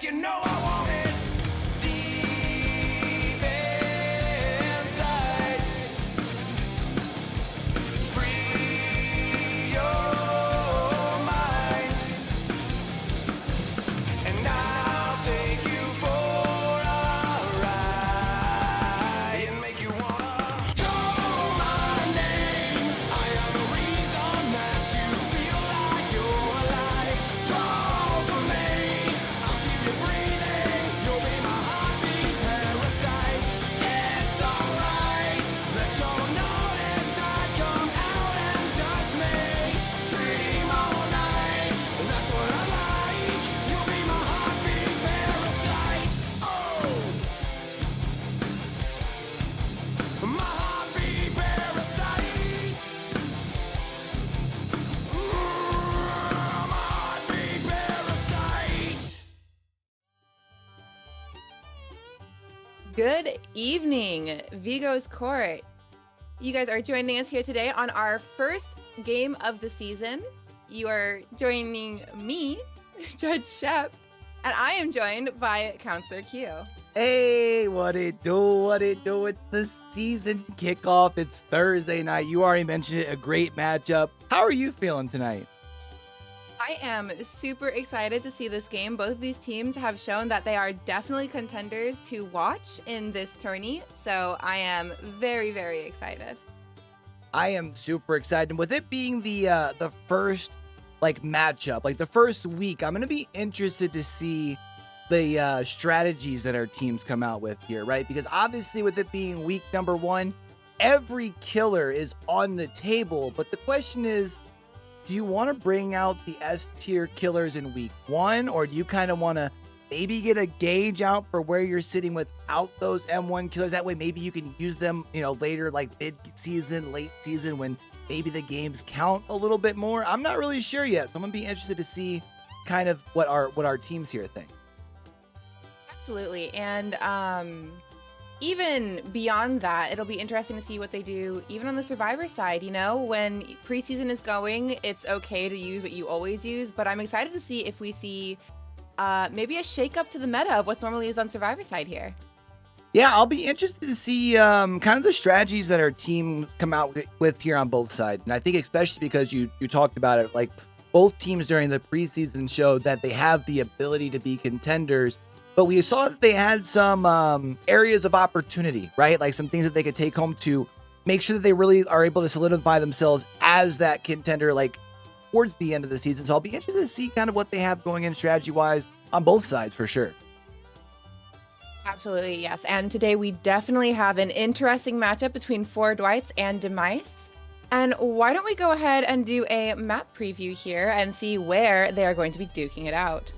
make you know I want it deep inside. Free your mind, and I'll take you for a ride and make you wanna call my name. I am the reason that you feel like you're alive. Call for me, I'll keep you breathing. You'll be my heartbeat parasite. It's alright, let your notice side come out and touch me. Scream all night, that's what I like. You'll be my heartbeat parasite. Oh, my heartbeat parasite. My heartbeat parasite. Good evening, Vigo's Court. You guys are joining us here today on our first game of the season. You are joining me, Judge Shep, and I am joined by Counselor Q. Hey, what it do? What it do? It's the season kickoff. It's Thursday night. You already mentioned it. A great matchup. How are you feeling tonight? I am super excited to see this game. Both of these teams have shown that they are definitely contenders to watch in this tourney, so I am very, very excited. I am super excited. With it being the first matchup, the first week, I'm gonna be interested to see the strategies that our teams come out with here, right? Because obviously, with it being week number 1, every killer is on the table. But the question is, do you want to bring out the S tier killers in week 1, or do you kind of want to maybe get a gauge out for where you're sitting without those M1 killers? That way, maybe you can use them, later, like mid season, late season, when maybe the games count a little bit more. I'm not really sure yet, so I'm gonna be interested to see kind of what our teams here think. Absolutely. And even beyond that, it'll be interesting to see what they do even on the Survivor side. When preseason is going, it's okay to use what you always use, but I'm excited to see if we see maybe a shake up to the meta of what's normally used on Survivor side here. Yeah, I'll be interested to see kind of the strategies that our team come out with here on both sides. And I think especially because you talked about it, both teams during the preseason showed that they have the ability to be contenders. But we saw that they had some areas of opportunity, right? Like some things that they could take home to make sure that they really are able to solidify themselves as that contender, towards the end of the season. So I'll be interested to see kind of what they have going in strategy-wise on both sides for sure. Absolutely, yes. And today we definitely have an interesting matchup between 4 Dwights and Demice. And why don't we go ahead and do a map preview here and see where they are going to be duking it out.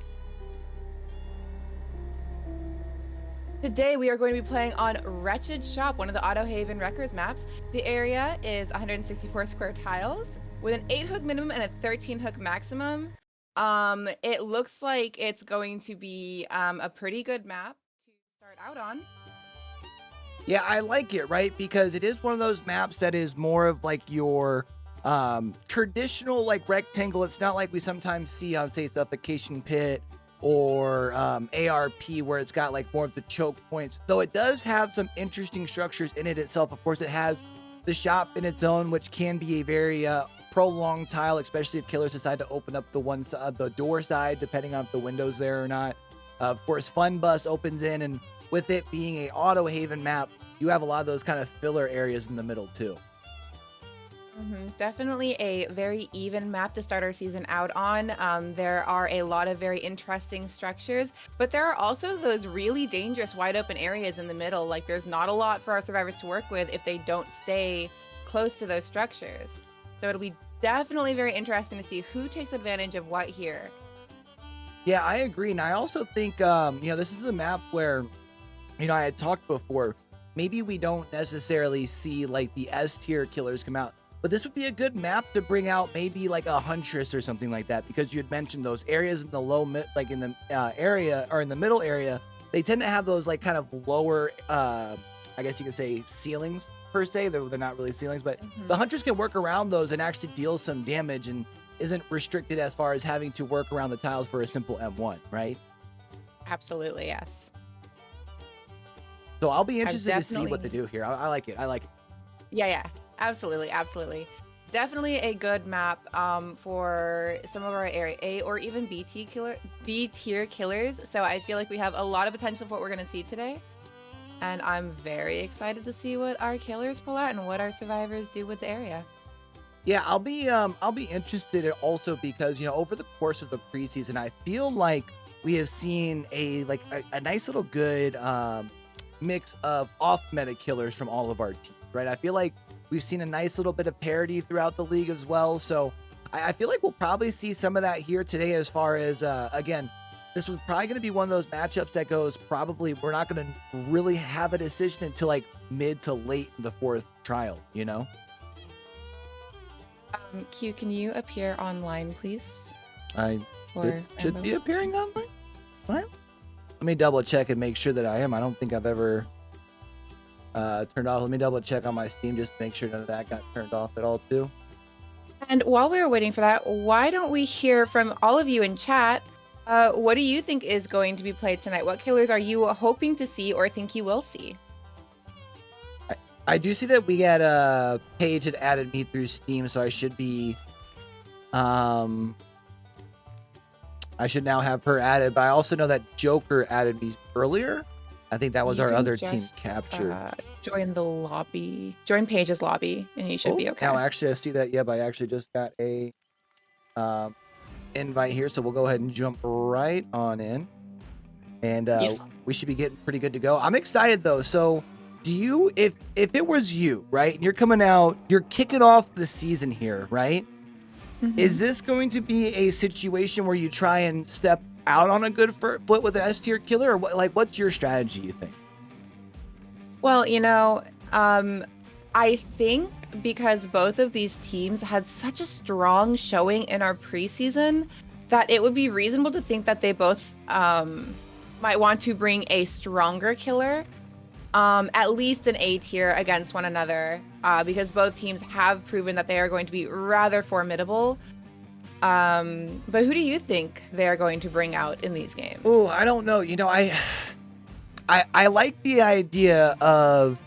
Today we are going to be playing on Wretched Shop, one of the Auto Haven Wreckers maps. The area is 164 square tiles with an 8 hook minimum and a 13 hook maximum. It looks like it's going to be a pretty good map to start out on. Yeah, I like it, right? Because it is one of those maps that is more of your traditional rectangle. It's not like we sometimes see on, say, Suffocation Pit or ARP, where it's got more of the choke points, though it does have some interesting structures in it itself. Of course, it has the shop in its own, which can be a very prolonged tile, especially if killers decide to open up the door side, depending on if the window's there or not. Of course, Fun Bus opens in, and with it being a Auto Haven map, you have a lot of those kind of filler areas in the middle too. Definitely a very even map to start our season out on. There are a lot of very interesting structures, but there are also those really dangerous wide open areas in the middle. There's not a lot for our survivors to work with if they don't stay close to those structures. So it'll be definitely very interesting to see who takes advantage of what here. Yeah, I agree. And I also think, this is a map where, I had talked before, maybe we don't necessarily see the S tier killers come out. But this would be a good map to bring out maybe a Huntress or something like that, because you had mentioned those areas in the low mid, in the area or in the middle area, they tend to have those kind of lower, I guess you could say ceilings per se. They're not really ceilings, but the Huntress can work around those and actually deal some damage and isn't restricted as far as having to work around the tiles for a simple M1, right? Absolutely, yes. So I'll be I've interested to see what they definitely do here. I like it. I like it. Yeah, absolutely, absolutely. Definitely a good map for some of our area A or even B tier killers. So I feel like we have a lot of potential for what we're gonna see today. And I'm very excited to see what our killers pull out and what our survivors do with the area. Yeah, I'll be interested in also because over the course of the preseason, I feel like we have seen a nice little good mix of off meta killers from all of our teams, right? I feel like we've seen a nice little bit of parity throughout the league as well. So I feel like we'll probably see some of that here today. As far as again, this was probably going to be one of those matchups that goes probably we're not going to really have a decision until like mid to late in the fourth trial, you know. Q, can you appear online, please? I For should Rambo? be appearing online. What? Let me double check and make sure that I am. I don't think I've ever turned off. Let me double check on my Steam just to make sure none of that got turned off at all too. And while we were waiting for that, why don't we hear from all of you in chat? What do you think is going to be played tonight? What killers are you hoping to see or think you will see? I do see that we had a page that added me through Steam, so I should be I should now have her added, but I also know that Joker added me earlier. I think that was You our can other team just capture. join the lobby, join Paige's lobby, and you should be okay. Now actually I see that. Yep, I actually just got a invite here, so we'll go ahead and jump right on in, and Beautiful. we should be getting pretty good to go. I'm excited though. So do you, if it was you, right, and you're coming out, you're kicking off the season here, right? Is this going to be a situation where you try and step out on a good foot with an S tier killer, or what, what's your strategy, you think? Well, I think because both of these teams had such a strong showing in our preseason that it would be reasonable to think that they both might want to bring a stronger killer, at least an A tier against one another, because both teams have proven that they are going to be rather formidable. But who do you think they're going to bring out in these games? Oh, I don't know. I like the idea of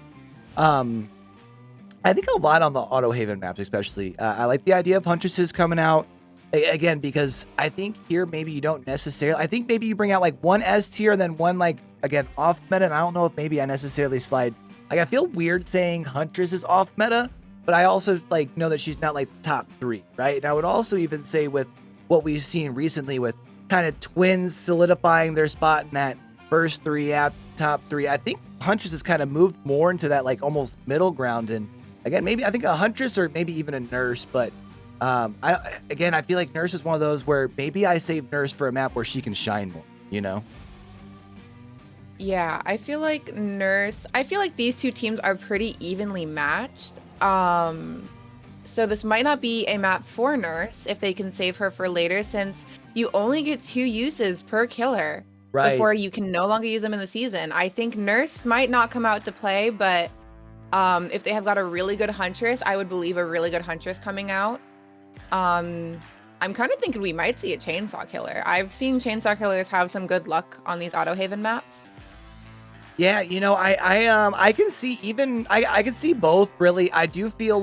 I think a lot on the Auto Haven maps, especially. I like the idea of Huntresses coming out again, because I think here maybe you don't necessarily. I think maybe you bring out like one S tier and then one again off meta. And I don't know if maybe I necessarily slide. I feel weird saying Huntress is off meta, but I also know that she's not the top 3, right? And I would also even say with what we've seen recently with kind of twins solidifying their spot in that first 3 top 3, I think Huntress has kind of moved more into that almost middle ground. And again, maybe I think a Huntress or maybe even a Nurse, but I feel like Nurse is one of those where maybe I save Nurse for a map where she can shine more, you know? Yeah, I feel like these two teams are pretty evenly matched. So this might not be a map for Nurse if they can save her for later, since you only get 2 uses per killer before you can no longer use them in the season. I think Nurse might not come out to play, but if they have got a really good Huntress, I would believe a really good Huntress coming out. I'm kind of thinking we might see a Chainsaw Killer. I've seen Chainsaw Killers have some good luck on these Auto Haven maps. Yeah, I can see I can see both really. I do feel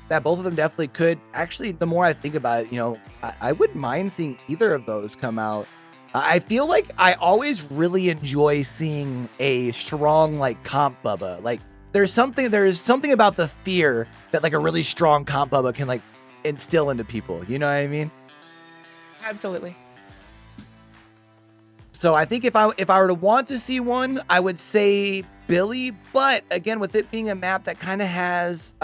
that both of them definitely could. Actually, the more I think about it, I wouldn't mind seeing either of those come out. I feel like I always really enjoy seeing a strong comp Bubba. There's something about the fear that a really strong comp Bubba can instill into people. You know what I mean? Absolutely. So I think if I were to want to see one, I would say Billy. But again, with it being a map that kind of has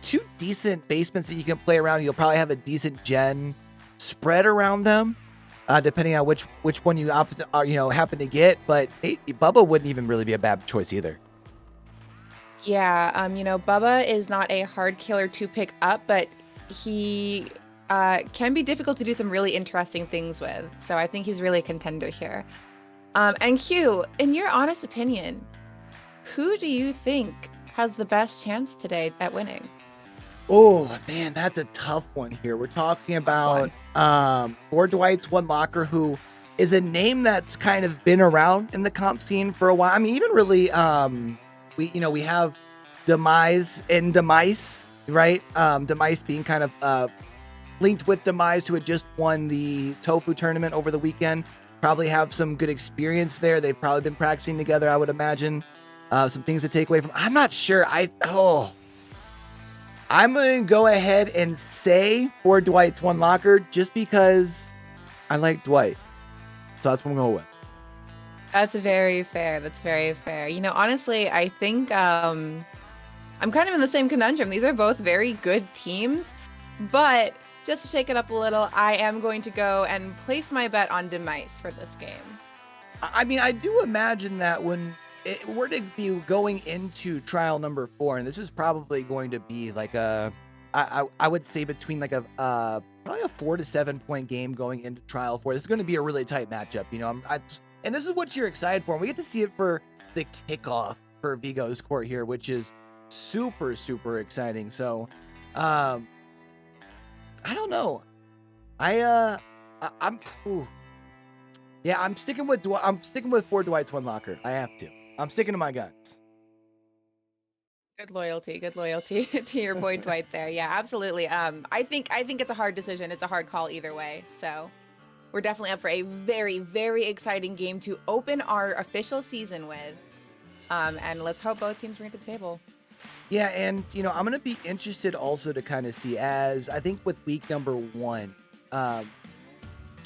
2 decent basements that you can play around, you'll probably have a decent gen spread around them, depending on which one you happen to get. But Bubba wouldn't even really be a bad choice either. Yeah, Bubba is not a hard killer to pick up, but he can be difficult to do some really interesting things with. So I think he's really a contender here. And Q, in your honest opinion, who do you think has the best chance today at winning? Oh man, that's a tough one here. We're talking about four Dwights, one Locker, who is a name that's kind of been around in the comp scene for a while. I mean, even really, we have Demise and Demice, right? Demice being kind of linked with Demise, who had just won the Tofu tournament over the weekend. Probably have some good experience there. They've probably been practicing together, I would imagine. Some things to take away from. I'm not sure. I'm going to go ahead and say four Dwights, one Locker, just because I like Dwight. So that's what I'm going with. That's very fair. That's very fair. You know, honestly, I think I'm kind of in the same conundrum. These are both very good teams, but just to shake it up a little, I am going to go and place my bet on Demice for this game. I mean, I do imagine that when we're to be going into trial number 4, and this is probably going to be like I would say between like probably a 4 to 7 point game going into trial 4. This is going to be a really tight matchup, you know. And this is what you're excited for. And we get to see it for the kickoff for Vigo's court here, which is super, super exciting. So, I don't know. I'm sticking with four Dwights, one Locker. I have to. I'm sticking to my guns. Good loyalty to your boy Dwight there. Yeah, absolutely. I think it's a hard decision. It's a hard call either way. So we're definitely up for a very, very exciting game to open our official season with. And let's hope both teams bring it to the table. Yeah, and you know, I'm gonna be interested also to kind of see, as I think with week number 1,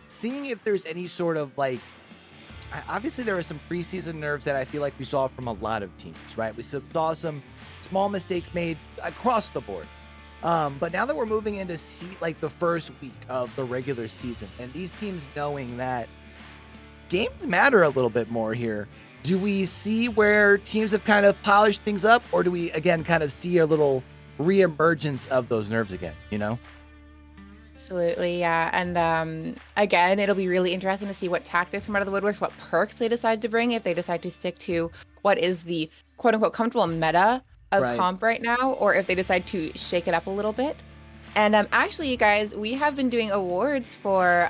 seeing if there's any sort of like, obviously there were some preseason nerves that I feel like we saw from a lot of teams, right? We saw some small mistakes made across the board. But now that we're moving into like the first week of the regular season, and these teams knowing that games matter a little bit more here, do we see where teams have kind of polished things up, or do we again kind of see a little reemergence of those nerves again, you know? Absolutely, yeah. And again, it'll be really interesting to see what tactics come out of the woodworks, what perks they decide to bring, if they decide to stick to what is the quote-unquote comfortable meta of Right. comp right now, or if they decide to shake it up a little bit. And actually, you guys, we have been doing awards for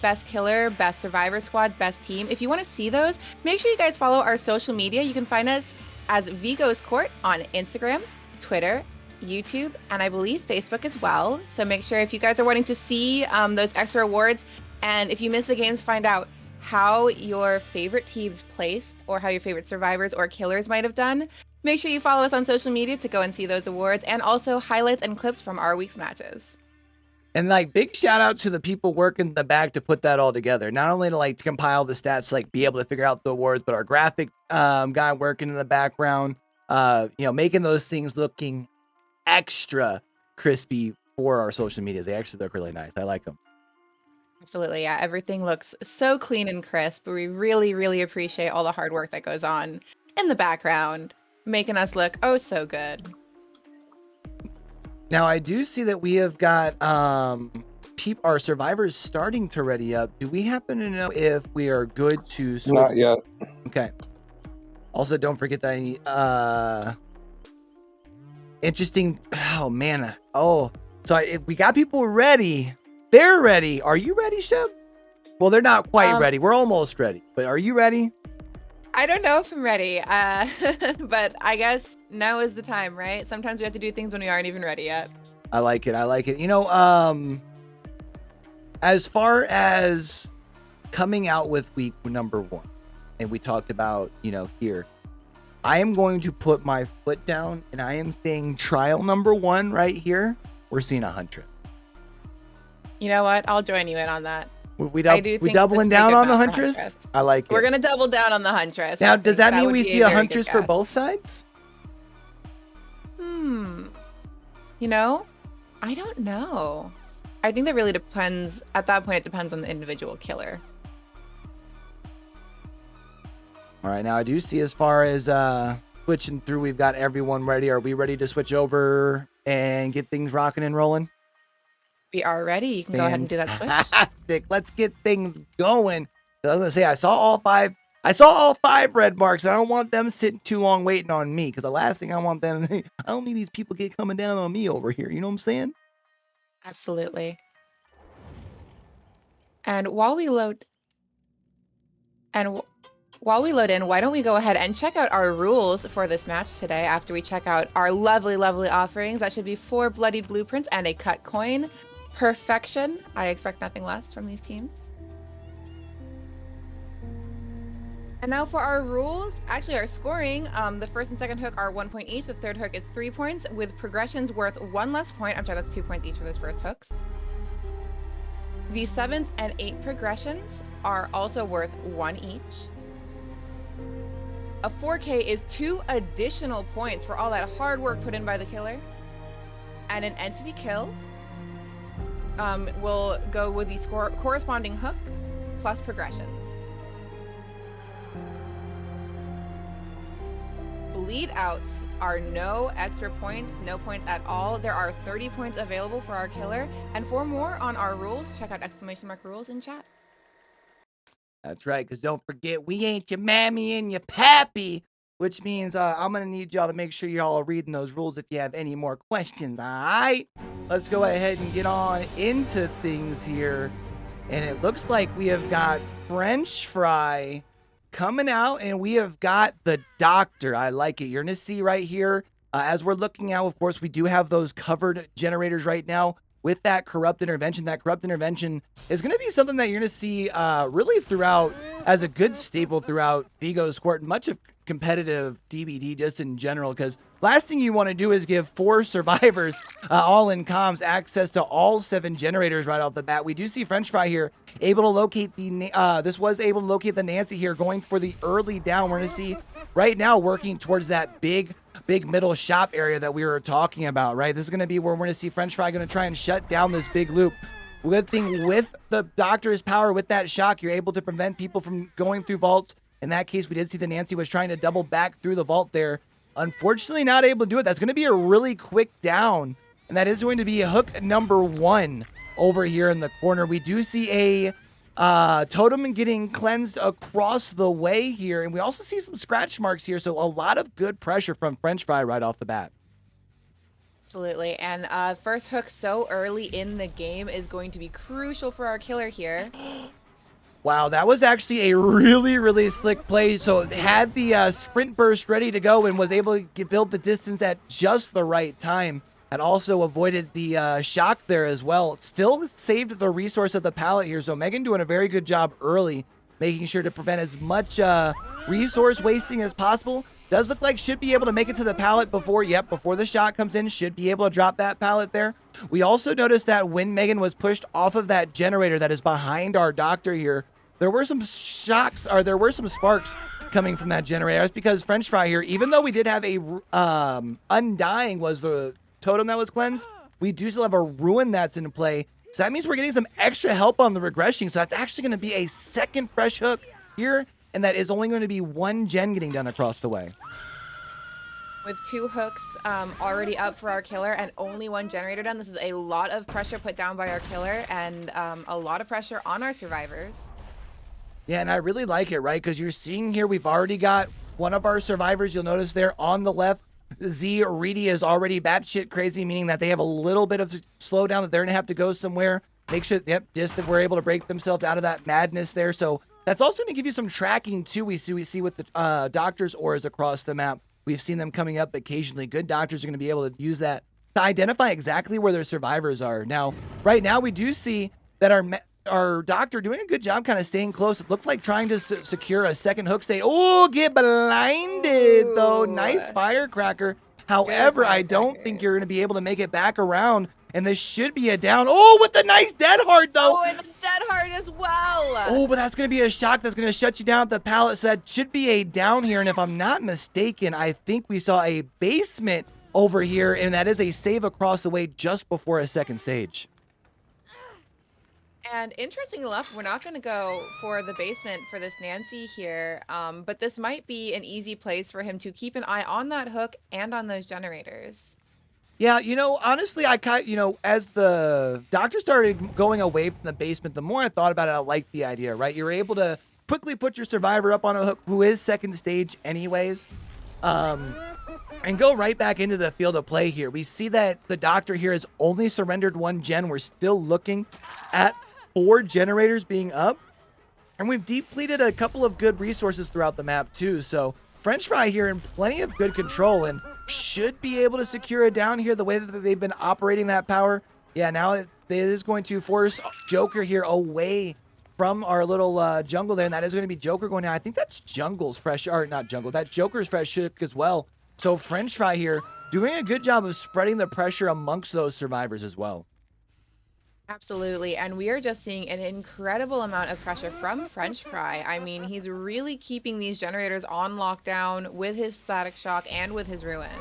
Best Killer, Best Survivor Squad, Best Team. If you want to see those, make sure you guys follow our social media. You can find us as Vigo's Court on Instagram, Twitter, YouTube, and I believe Facebook as well. So make sure if you guys are wanting to see those extra awards, and if you miss the games, find out how your favorite teams placed or how your favorite survivors or killers might have done. Make sure you follow us on social media to go and see those awards, and also highlights and clips from our week's matches. And like big shout out to the people working in the back to put that all together. Not only to like to compile the stats, to, like be able to figure out the awards, but our graphic guy working in the background, making those things looking extra crispy for our social medias. They actually look really nice. I like them. Absolutely, yeah. Everything looks so clean and crisp. We really, really appreciate all the hard work that goes on in the background, making us look oh so good. Now I do see that we have got our survivors starting to ready up. Do we happen to know if we are good to switch? Not yet. Okay. Also, don't forget that interesting. Oh man. Oh, so we got people ready. They're ready. Are you ready, Shep? Well, they're not quite ready. We're almost ready. But are you ready? I don't know if I'm ready, but I guess now is the time, right? Sometimes we have to do things when we aren't even ready yet. I like it. You know, as far as coming out with week number 1, and we talked about, here, I am going to put my foot down, and I am saying trial number 1 right here. We're seeing a Huntress. You know what? I'll join you in on that. We doubling down on the Huntress? I like it. We're going to double down on the Huntress. Now, does that mean we see a Huntress for both sides? You know, I don't know. I think that really depends. At that point, it depends on the individual killer. All right. Now, I do see as far as switching through, we've got everyone ready. Are we ready to switch over and get things rocking and rolling? We are ready. You can go ahead and do that switch. Let's get things going. I was going to say, I saw all 5 I saw all 5 red marks, and I don't want them sitting too long waiting on me, because the last thing I want them, I don't need these people get coming down on me over here. You know what I'm saying? Absolutely. And while we load and while we load in, why don't we go ahead and check out our rules for this match today after we check out our lovely, lovely offerings. That should be 4 bloodied blueprints and a cut coin. Perfection. I expect nothing less from these teams. And now for our rules, actually our scoring, the first and second hook are 1 point each, the third hook is 3 points, with progressions worth 1 less point. I'm sorry, that's 2 points each for those first hooks. The 7th and 8th progressions are also worth 1 each. A 4K is 2 additional points for all that hard work put in by the killer. And an entity kill will go with the corresponding hook plus progressions. Bleed outs are no extra points, no points at all. There are 30 points available for our killer. And for more on our rules, check out !rules in chat. That's right, because don't forget, we ain't your mammy and your pappy, which means I'm going to need y'all to make sure y'all are reading those rules if you have any more questions, all right? Let's go ahead and get on into things here. And it looks like we have got French Fry coming out, and we have got the Doctor. I like it. You're going to see right here, as we're looking out, of course, we do have those covered generators right now with that corrupt intervention. That corrupt intervention is going to be something that you're going to see really throughout as a good staple throughout Vigo's court, much of competitive DBD just in general, because last thing you want to do is give 4 survivors all in comms access to all 7 generators right off the bat. We do see French Fry here able to locate the this was able to locate the Nancy here, going for the early down. We're going to see right now working towards that big middle shop area that we were talking about, right? This is going to be where we're going to see French Fry going to try and shut down this big loop. Good thing with the Doctor's power, with that shock, you're able to prevent people from going through vaults. In that case, we did see the Nancy was trying to double back through the vault there. Unfortunately, not able to do it. That's going to be a really quick down, and that is going to be hook number 1 over here in the corner. We do see a totem getting cleansed across the way here, and we also see some scratch marks here, so a lot of good pressure from French Fry right off the bat. Absolutely. And first hook so early in the game is going to be crucial for our killer here. Wow, that was actually a really, really slick play. So it had the sprint burst ready to go and was able to build the distance at just the right time, and also avoided the shock there as well. Still saved the resource of the pallet here. So Megan doing a very good job early, making sure to prevent as much resource wasting as possible. Does look like should be able to make it to the pallet before the shot comes in. Should be able to drop that pallet there. We also noticed that when Megan was pushed off of that generator that is behind our Doctor here, there were some shocks, or there were some sparks coming from that generator. That's because French Fry here, even though we did have a Undying was the totem that was cleansed, we do still have a Ruin that's in play. So that means we're getting some extra help on the regression. So that's actually going to be a second fresh hook here, and that is only going to be 1 gen getting done across the way. With 2 hooks already up for our killer and only 1 generator done, this is a lot of pressure put down by our killer, and a lot of pressure on our survivors. Yeah, and I really like it, right? Because you're seeing here, we've already got one of our survivors. You'll notice there on the left, Z Reedy is already batshit crazy, meaning that they have a little bit of slowdown, that they're going to have to go somewhere. Make sure, just that we're able to break themselves out of that madness there. So that's also going to give you some tracking, too. We see with the Doctor's auras across the map. We've seen them coming up occasionally. Good Doctors are going to be able to use that to identify exactly where their survivors are. Now, right now, we do see that our Doctor doing a good job kind of staying close. It looks like trying to secure a second hook stay. Oh, get blinded, though. Nice firecracker. However, I don't think you're going to be able to make it back around, and this should be a down. Oh, with the nice dead heart, though. Oh, and a dead heart as well. Oh, but that's going to be a shock that's going to shut you down at the pallet, so that should be a down here. And if I'm not mistaken, I think we saw a basement over here, and that is a save across the way just before a second stage. And interesting enough, we're not going to go for the basement for this Nancy here, but this might be an easy place for him to keep an eye on that hook and on those generators. Yeah, honestly, as the Doctor started going away from the basement, the more I thought about it, I liked the idea, right? You're able to quickly put your survivor up on a hook who is second stage anyways. And go right back into the field of play here. We see that the doctor here has only surrendered 1 gen. We're still looking at 4 generators being up. And we've depleted a couple of good resources throughout the map too. So French Fry here in plenty of good control and should be able to secure it down here the way that they've been operating that power. Yeah, now it is going to force Joker here away from our little jungle there. And that is going to be Joker going down. I think that's Jungle's fresh, or not Jungle, that's Joker's fresh hook as well. So French Fry here doing a good job of spreading the pressure amongst those survivors as well. Absolutely. And we are just seeing an incredible amount of pressure from French Fry. I mean, he's really keeping these generators on lockdown with his static shock and with his ruin.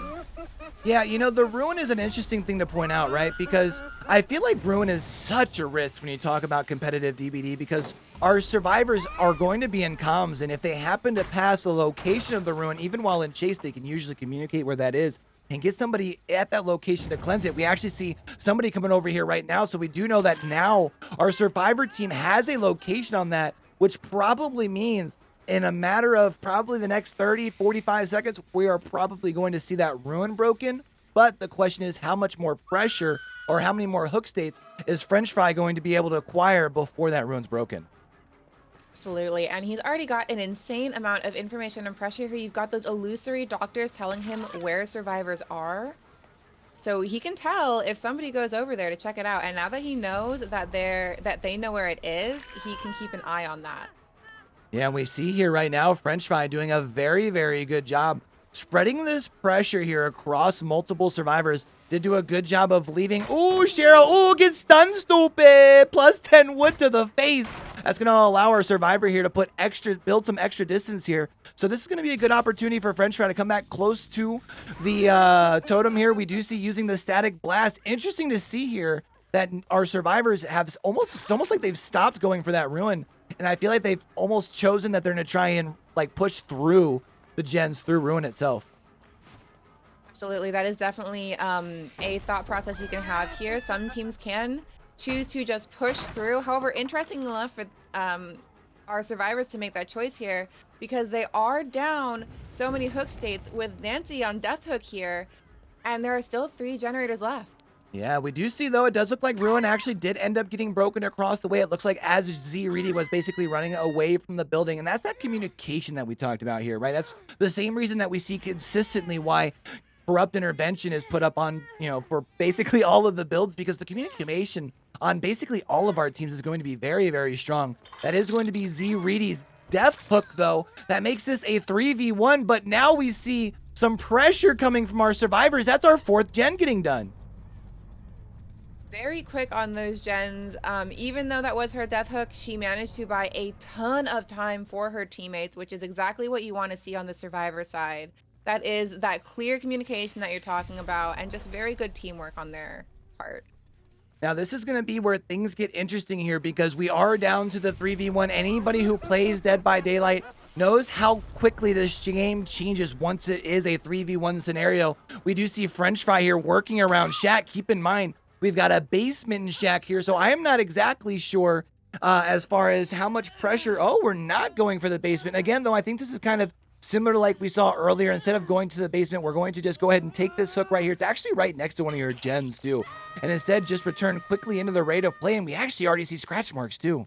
Yeah, you know, the ruin is an interesting thing to point out, right? Because I feel like ruin is such a risk when you talk about competitive DBD because our survivors are going to be in comms, and if they happen to pass the location of the ruin, even while in chase, they can usually communicate where that is and get somebody at that location to cleanse it. We actually see somebody coming over here right now, so we do know that now our survivor team has a location on that, which probably means in a matter of probably the next 30, 45 seconds, we are probably going to see that ruin broken. But the question is, how much more pressure or how many more hook states is French Fry going to be able to acquire before that ruin's broken? Absolutely. And he's already got an insane amount of information and pressure here. You've got those illusory doctors telling him where survivors are. So he can tell if somebody goes over there to check it out. And now that he knows that they know where it is, he can keep an eye on that. Yeah, we see here right now French Fry doing a very, very good job spreading this pressure here across multiple survivors. Did do a good job of leaving. Ooh, Cheryl. Ooh, get stunned, stupid. Plus 10 wood to the face. That's going to allow our survivor here to build some extra distance here. So this is going to be a good opportunity for French Fry to come back close to the totem here. We do see using the static blast. Interesting to see here that our survivors have it's almost like they've stopped going for that ruin. And I feel like they've almost chosen that they're going to try and like push through the gens through ruin itself. Absolutely. That is definitely a thought process you can have here. Some teams can choose to just push through. However, interesting enough for our survivors to make that choice here because they are down so many hook states with Nancy on death hook here, and there are still 3 generators left. Yeah, we do see, though, it does look like Ruin actually did end up getting broken across the way. It looks like as Z Reedy was basically running away from the building. And that's that communication that we talked about here, right? That's the same reason that we see consistently why Corrupt Intervention is put up on, for basically all of the builds, because the communication on basically all of our teams is going to be very, very strong. That is going to be Z Reedy's death hook, though. That makes this a 3v1, but now we see some pressure coming from our survivors. That's our 4th gen getting done. Very quick on those gens. Even though that was her death hook, she managed to buy a ton of time for her teammates, which is exactly what you want to see on the survivor side. That is that clear communication that you're talking about and just very good teamwork on their part. Now, this is going to be where things get interesting here because we are down to the 3v1. Anybody who plays Dead by Daylight knows how quickly this game changes once it is a 3v1 scenario. We do see French Fry here working around Shack. Keep in mind, we've got a basement in Shack here, so I am not exactly sure as far as how much pressure. Oh, we're not going for the basement. Again, though, I think this is kind of similar to like we saw earlier. Instead of going to the basement, we're going to just go ahead and take this hook right here. It's actually right next to one of your gens, too. And instead, just return quickly into the rate of play, and we actually already see scratch marks, too.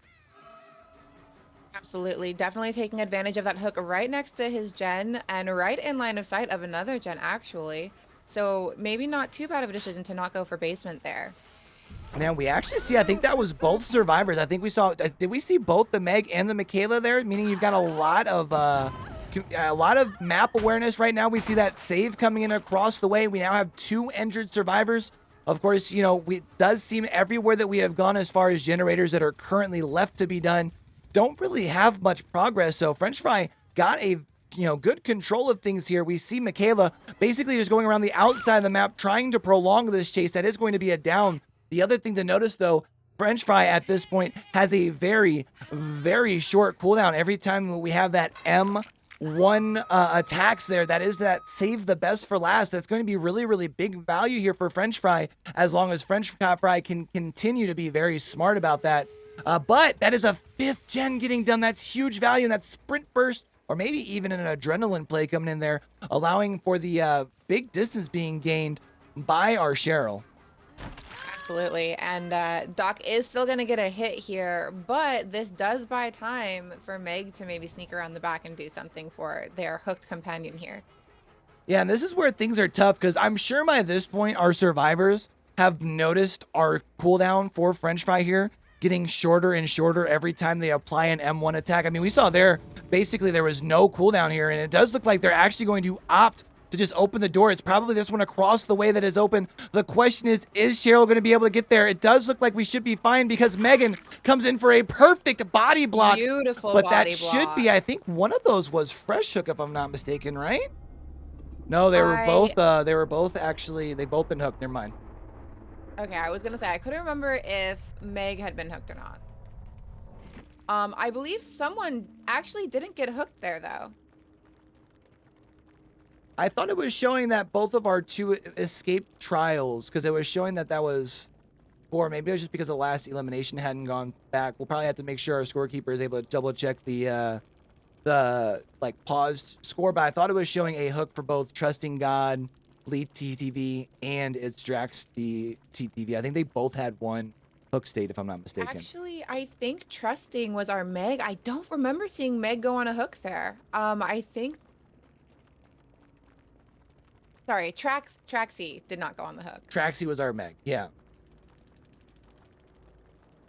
Absolutely. Definitely taking advantage of that hook right next to his gen and right in line of sight of another gen, actually. So maybe not too bad of a decision to not go for basement there. Now, we actually see, I think that was both survivors. I think we saw, did we see both the Meg and the Michaela there? Meaning you've got a lot of map awareness right now. We see that save coming in across the way. We now have 2 injured survivors. Of course, it does seem everywhere that we have gone as far as generators that are currently left to be done don't really have much progress. So French Fry got a good control of things here. We see Michaela basically just going around the outside of the map trying to prolong this chase. That is going to be a down. The other thing to notice, though, French Fry at this point has a very, very short cooldown. Every time we have that M1 attacks there, that is that save the best for last. That's going to be really, really big value here for French Fry as long as French Fry can continue to be very smart about that. But that is a 5th gen getting done. That's huge value, and that's sprint burst, or maybe even an adrenaline play coming in there, allowing for the big distance being gained by our Cheryl. Absolutely. And Doc is still going to get a hit here, but this does buy time for Meg to maybe sneak around the back and do something for their hooked companion here. Yeah, and this is where things are tough, because I'm sure by this point our survivors have noticed our cooldown for French Fry here getting shorter and shorter every time they apply an M1 attack. I mean, we saw there, basically there was no cooldown here, and it does look like they're actually going to opt to just open the door. It's probably this one across the way that is open. The question is Cheryl going to be able to get there? It does look like we should be fine, because Megan comes in for a perfect body block. Beautiful but body that block. should be, I think one of those was Fresh Hook, if I'm not mistaken, right? No, they were both actually, they've both been hooked. Never mind. Okay, I was gonna say I couldn't remember if Meg had been hooked or not. I believe someone actually didn't get hooked there though. I thought it was showing that both of our 2 escape trials, because it was showing that that was 4. Maybe it was just because the last elimination hadn't gone back. We'll probably have to make sure our scorekeeper is able to double check the like paused score, but I thought it was showing a hook for both Trusting God, Fleet TTV, and it's Drax the TTV. I think they both had one hook state, if I'm not mistaken. Actually, I think Trusting was our Meg. I don't remember seeing Meg go on a hook there. I think. Sorry, Traxie did not go on the hook. Traxie was our Meg, yeah.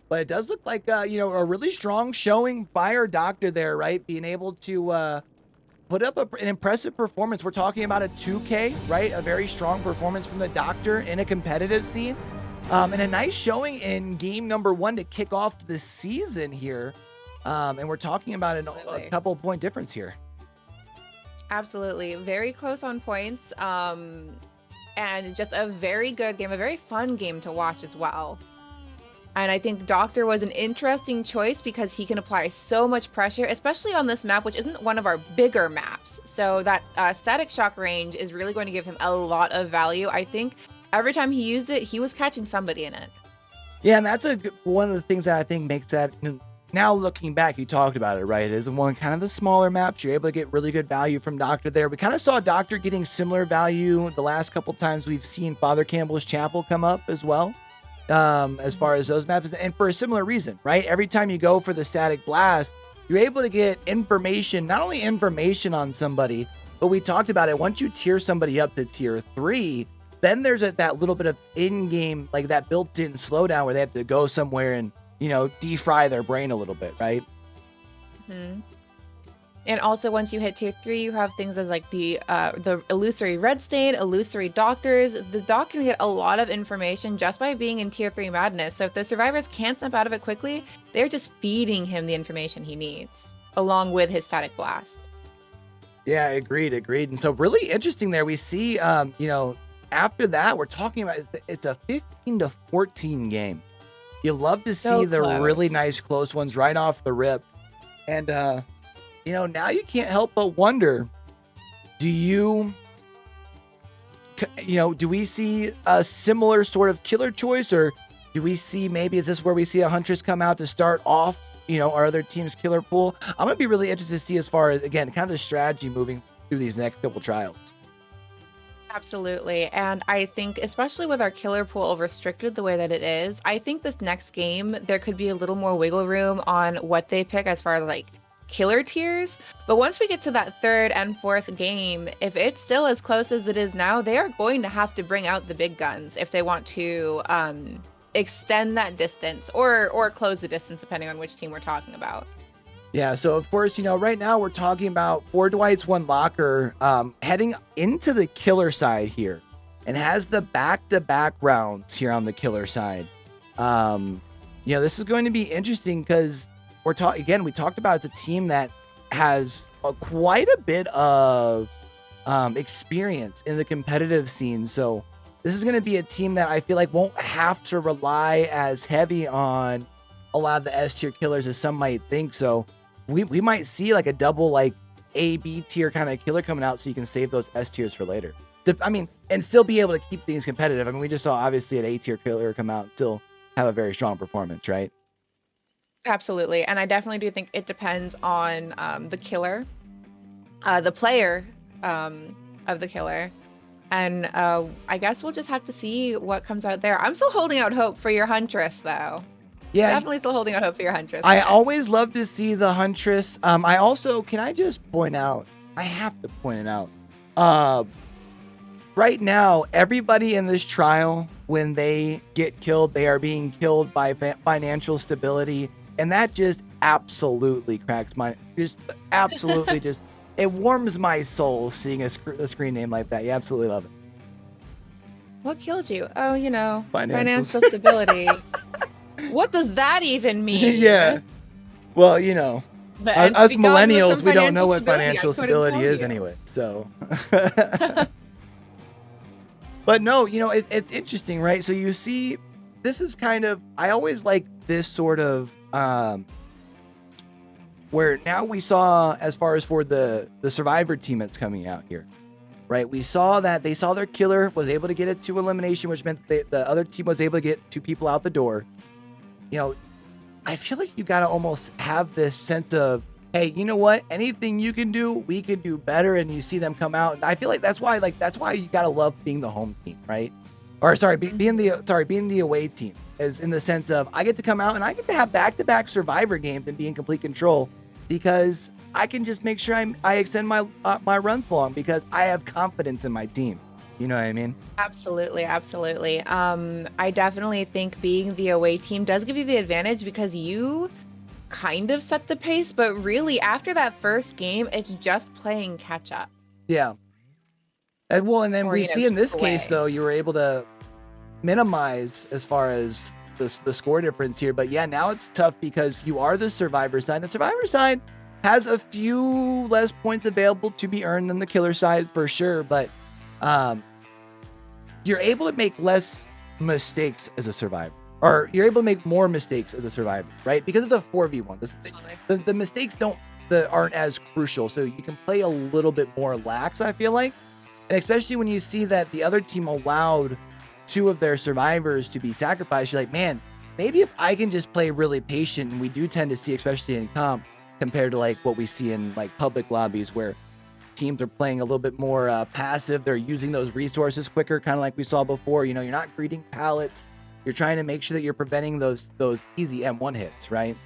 But it does look like, you know, a really strong showing by our Doctor there, right? Being able to put up an impressive performance. We're talking about a 2K, right? A very strong performance from the Doctor in a competitive scene. And a nice showing in game number 1 to kick off the season here. And we're talking about a couple point difference here. Absolutely. Very close on points. And just a very good game, a very fun game to watch as well. And I think Doctor was an interesting choice because he can apply so much pressure, especially on this map, which isn't one of our bigger maps. So that static shock range is really going to give him a lot of value. I think every time he used it, he was catching somebody in it. Yeah, and that's one of the things that I think makes that, now looking back, you talked about it, right? It is one kind of the smaller maps. You're able to get really good value from Doctor there. We kind of saw Doctor getting similar value the last couple times we've seen Father Campbell's Chapel come up as well. As far as those maps, and for a similar reason, right? Every time you go for the static blast, you're able to get information, not only information on somebody, but we talked about it. Once you tier somebody up to tier 3, then there's that little bit of in-game, like that built-in slowdown where they have to go somewhere and, you know, defry their brain a little bit, right? Mm-hmm. And also, once you hit tier 3, you have things as like the illusory red stain, illusory doctors. The doc can get a lot of information just by being in tier 3 madness. So if the survivors can't snap out of it quickly, they're just feeding him the information he needs, along with his static blast. Yeah, agreed. And so really interesting there. We see, you know, after that, we're talking about it's a 15-14 game. You love to see the really nice close ones right off the rip, and you know, now you can't help but wonder, do we see a similar sort of killer choice, or do we see, maybe is this where we see a Huntress come out to start off, you know, our other team's killer pool? I'm going to be really interested to see as far as, again, kind of the strategy moving through these next couple trials. Absolutely. And I think, especially with our killer pool restricted the way that it is, I think this next game, there could be a little more wiggle room on what they pick as far as like killer tiers. But once we get to that 3rd and 4th game, if it's still as close as it is now, they are going to have to bring out the big guns if they want to extend that distance or close the distance, depending on which team we're talking about. Yeah, so of course, you know, right now we're talking about 4 Dwights, 1 Locker, heading into the killer side here, and has the back-to-back rounds here on the killer side. You know, this is going to be interesting because we talked about it's a team that has quite a bit of experience in the competitive scene. So this is going to be a team that I feel like won't have to rely as heavy on a lot of the S tier killers as some might think. So we might see like a double like A, B tier kind of killer coming out, so you can save those S tiers for later. I mean, and still be able to keep things competitive. I mean, we just saw obviously an A tier killer come out and still have a very strong performance, right? Absolutely. And I definitely do think it depends on the killer, the player of the killer. And I guess we'll just have to see what comes out there. I'm still holding out hope for your Huntress, though. Yeah, Definitely still holding out hope for your Huntress I pick. always love to see the Huntress. I also, can I just point out, I have to point it out. Uh, right now, everybody in this trial, when they get killed, they are being killed by financial stability. And that just absolutely cracks my, just absolutely just, it warms my soul seeing a screen name like that. You absolutely love it. What killed you? Oh, Financials. financial stability. What does that even mean? Yeah. Well, The us entity god with millennials, some we don't know financial what stability. I financial couldn't stability tell is you. anyway. So, but no, it's interesting, right? So you see, this is kind of, I always like this sort of, where now we saw, as far as for the survivor team that's coming out here, right? We saw that they saw their killer was able to get it to elimination, which meant the other team was able to get two people out the door. I feel like you got to almost have this sense of, hey, you know what? Anything you can do, we can do better. And you see them come out. I feel like that's why you got to love being the home team, right? Or sorry, being the away team, is in the sense of, I get to come out and I get to have back-to-back survivor games and be in complete control, because I can just make sure I extend my runs long because I have confidence in my team. You know what I mean? Absolutely, absolutely. I definitely think being the away team does give you the advantage because you kind of set the pace, but really after that first game, it's just playing catch up. Yeah. And then Or, we see in chip this case, away. though, you were able to minimize as far as the score difference here. But yeah, now it's tough because you are the survivor side. The survivor side has a few less points available to be earned than the killer side for sure. But you're able to make less mistakes as a survivor, or you're able to make more mistakes as a survivor, right? Because it's a 4v1. The mistakes aren't as crucial, so you can play a little bit more lax, I feel like. And especially when you see that the other team allowed two of their survivors to be sacrificed, you're like, man, maybe if I can just play really patient, and we do tend to see, especially in comp, compared to like what we see in like public lobbies where teams are playing a little bit more passive. They're using those resources quicker, kind of like we saw before. You're not greeting pallets. You're trying to make sure that you're preventing those easy M1 hits, right?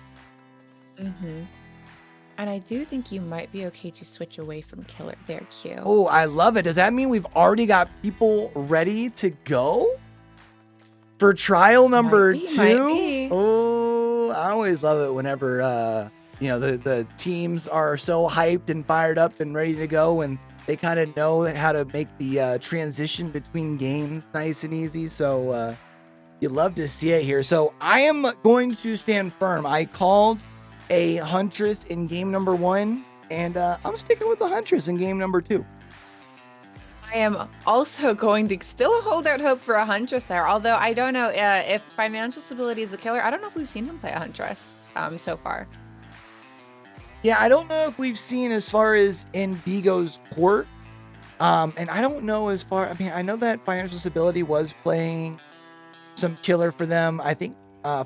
Mm-hmm. And I do think you might be okay to switch away from killer there, Q. Oh, I love it. Does that mean we've already got people ready to go for trial number Might 2? be. Oh, I always love it whenever the teams are so hyped and fired up and ready to go, and they kind of know how to make the transition between games nice and easy. So you love to see it here. So I am going to stand firm. I called a Huntress in game number 1, and I'm sticking with the Huntress in game number 2. I am also going to still hold out hope for a Huntress there, although I don't know if financial stability is a killer. I don't know if we've seen him play a Huntress so far. Yeah, I don't know if we've seen as far as in Vigo's court. And I don't know as far, I know that financial stability was playing some killer for them. I think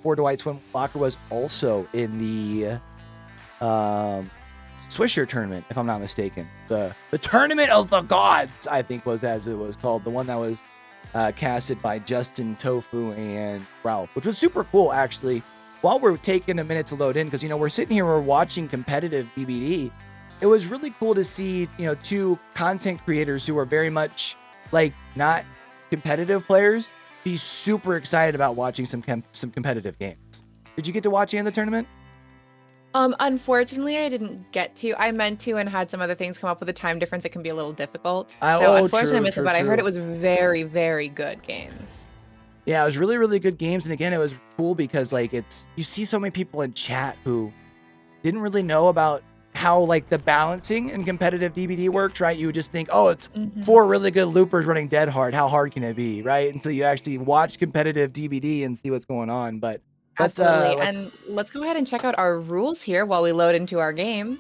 for Dwights when Walker was also in the Swisher tournament, if I'm not mistaken. The Tournament of the Gods, I think was as it was called. The one that was casted by Justin, Tofu, and Ralph, which was super cool, actually. While we're taking a minute to load in, because, we're sitting here, we're watching competitive DBD. It was really cool to see, two content creators who are very much like not competitive players be super excited about watching some competitive games. Did you get to watch any of the tournament? Unfortunately, I didn't get to. I meant to and had some other things come up with the time difference. It can be a little difficult. So unfortunately, I missed it, but I heard it was very, very good games. Yeah, it was really, really good games. And again, it was cool because you see so many people in chat who didn't really know about how the balancing in competitive DBD works, right? You would just think, oh, it's 4 really good loopers running dead hard. How hard can it be, right? Until you actually watch competitive DBD and see what's going on. But absolutely. And let's go ahead and check out our rules here while we load into our game.